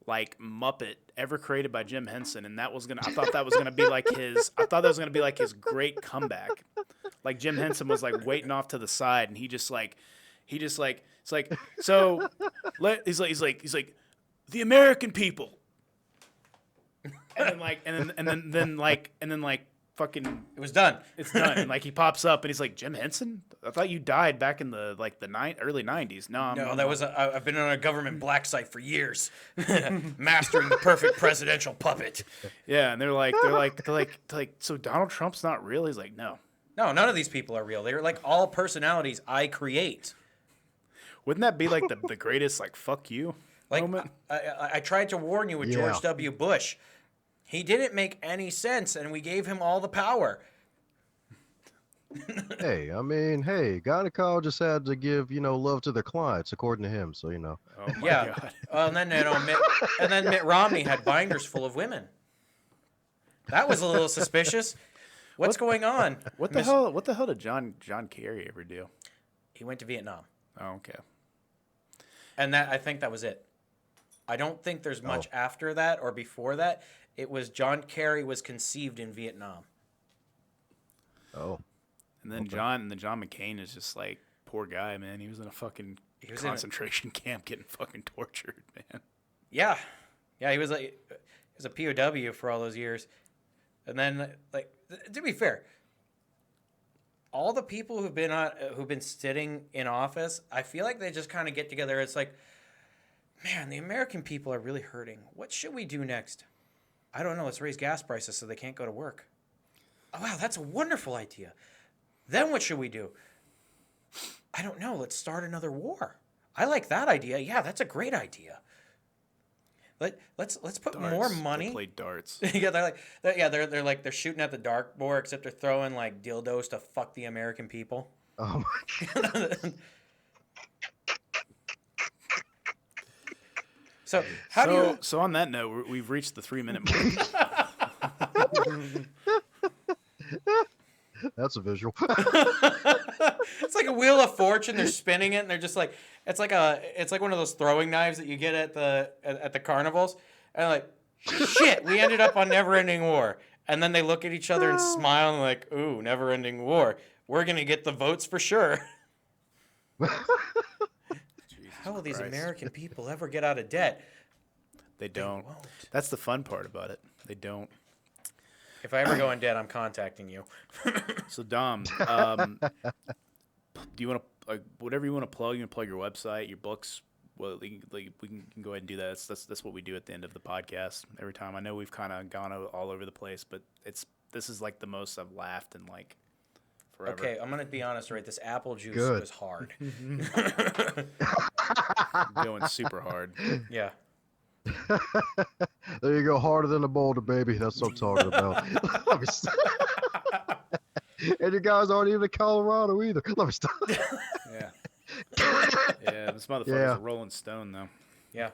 like Muppet ever created by Jim Henson, and I thought that was gonna be like his great comeback. Like Jim Henson was like waiting off to the side, and he's like he's like the American people, and then fucking it was done. It's done. And like he pops up and he's like, Jim Henson? I thought you died back in the early 90s. No, I've been on a government black site for years, mastering the perfect presidential puppet. Yeah, and they're like, so Donald Trump's not real? He's like, no, none of these people are real. They're like all personalities I create. Wouldn't that be like the greatest like fuck you moment? I tried to warn you with George W. Bush. He didn't make any sense, and we gave him all the power. Hey, gynecologists had to give, love to their clients, according to him. So, Oh my God. Well, and then Mitt Romney had binders full of women. That was a little suspicious. What's going on? What the hell did John Kerry ever do? He went to Vietnam. Oh, okay. And I think that was it. I don't think there's much after that or before that. It was John Kerry was conceived in Vietnam. Oh. And then John McCain is just like, poor guy, man. He was in a fucking concentration camp getting fucking tortured, man. Yeah. Yeah, he was a POW for all those years. And then, like, to be fair, all the people who've been sitting in office, I feel like they just kind of get together. It's like, man, the American people are really hurting. What should we do next? I don't know. Let's raise gas prices so they can't go to work. Oh, wow, that's a wonderful idea. Then what should we do? I don't know. Let's start another war. I like that idea. Yeah, that's a great idea. Let's put darts. More money. They play darts. Yeah, they're shooting at the dartboard, except they're throwing like dildos to fuck the American people. Oh my God. So on that note, we've reached the 3-minute mark. That's a visual. It's like a Wheel of Fortune. They're spinning it, and they're just like it's like one of those throwing knives that you get at the carnivals. And like, shit, we ended up on Never Ending War. And then they look at each other and smile and like, ooh, Never Ending War. We're gonna get the votes for sure. How will these American people ever get out of debt? They don't. That's the fun part about it. They don't. If I ever go in debt, I'm contacting you. So Dom, do you want to whatever you want to plug? You can plug your website, your books. Well, we can go ahead and do that. That's what we do at the end of the podcast every time. I know we've kind of gone all over the place, but this is like the most I've laughed in like forever. Okay, I'm gonna be honest, right? This apple juice was hard. Going super hard. Yeah. There you go, harder than a boulder, baby. That's what I'm talking about. Let me stop. And you guys aren't even in Colorado either. Let me stop. Yeah. Yeah, this motherfucker's a Rolling Stone, though. Yeah.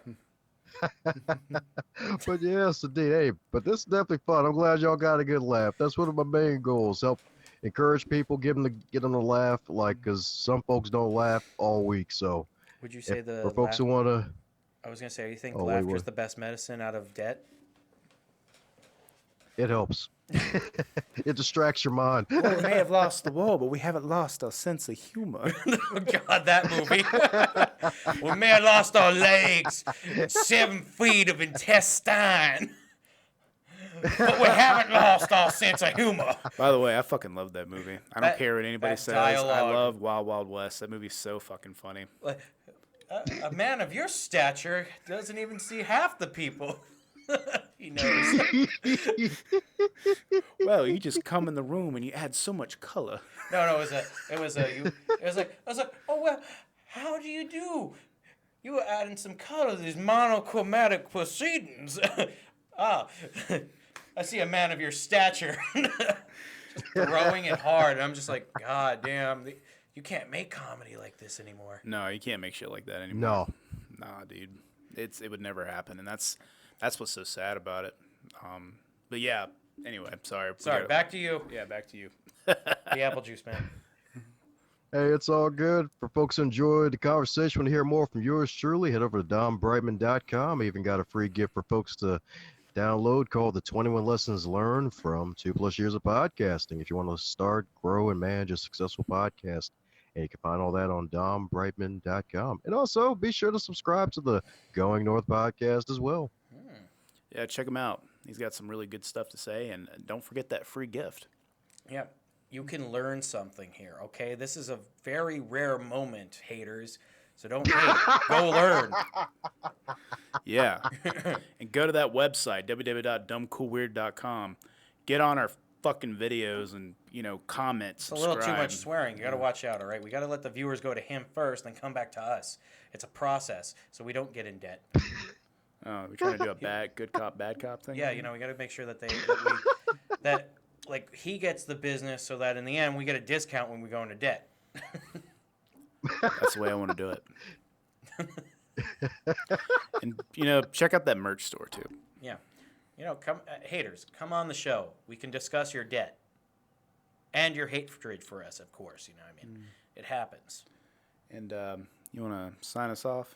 But yes, indeed. Hey, but this is definitely fun. I'm glad y'all got a good laugh. That's one of my main goals. Help encourage people, get them to laugh, because some folks don't laugh all week. So, would you say for folks who want to... I was going to say, you think laughter is the best medicine out of debt? It helps. It distracts your mind. Well, we may have lost the war, but we haven't lost our sense of humor. Oh, God, that movie. We may have lost our legs, 7 feet of intestine. but we haven't lost our sense of humor. By the way, I fucking love that movie. I don't care what anybody says. Dialogue. I love Wild Wild West. That movie's so fucking funny. Like, a man of your stature doesn't even see half the people. He knows. Well, you just come in the room and you add so much color. No, it was like, oh well, how do you do? You were adding some color to these monochromatic proceedings. I see a man of your stature. Just throwing it hard. And I'm just like, God damn, you can't make comedy like this anymore. No, you can't make shit like that anymore. No. Nah, dude. It would never happen, and that's what's so sad about it. But yeah, anyway, sorry. Back to you. Yeah, back to you. The apple juice, man. Hey, it's all good. For folks who enjoyed the conversation, want to hear more from yours truly, head over to dombrightmon.com. I even got a free gift for folks to download called the 21 Lessons Learned from 2+ years of podcasting. If you want to start, grow, and manage a successful podcast. And you can find all that on dombrightmon.com. And also, be sure to subscribe to the Going North podcast as well. Yeah, check him out. He's got some really good stuff to say, and don't forget that free gift. Yeah, you can learn something here, okay? This is a very rare moment, haters. So don't hate. Go learn. Yeah. And go to that website, www.dumbcoolweird.com. Get on our fucking videos and, comment, It's subscribe. a little too much swearing. You got to watch out, all right? We got to let the viewers go to him first, then come back to us. It's a process, so we don't get in debt. Oh, we're trying to do a good cop, bad cop thing? Yeah, we got to make sure that he gets the business so that in the end we get a discount when we go into debt. That's the way I want to do it. And, check out that merch store, too. Yeah. Come haters, come on the show. We can discuss your debt. And your hatred for us, of course. It happens. And you want to sign us off?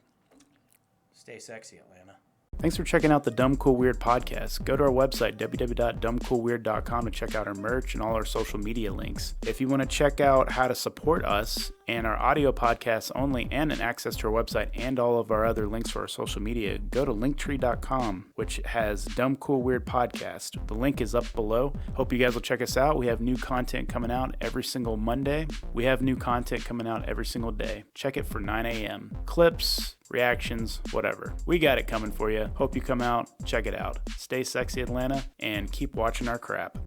Stay sexy, Atlanta. Thanks for checking out the Dumb Cool Weird podcast. Go to our website, www.dumbcoolweird.com, to check out our merch and all our social media links. If you want to check out how to support us and our audio podcasts only, and an access to our website and all of our other links for our social media, go to linktree.com, which has Dumb Cool Weird podcast. The link is up below. Hope you guys will check us out. We have new content coming out every single Monday. We have new content coming out every single day. Check it for 9 a.m. Clips, reactions, whatever. We got it coming for you. Hope you come out, check it out. Stay sexy, Atlanta, and keep watching our crap.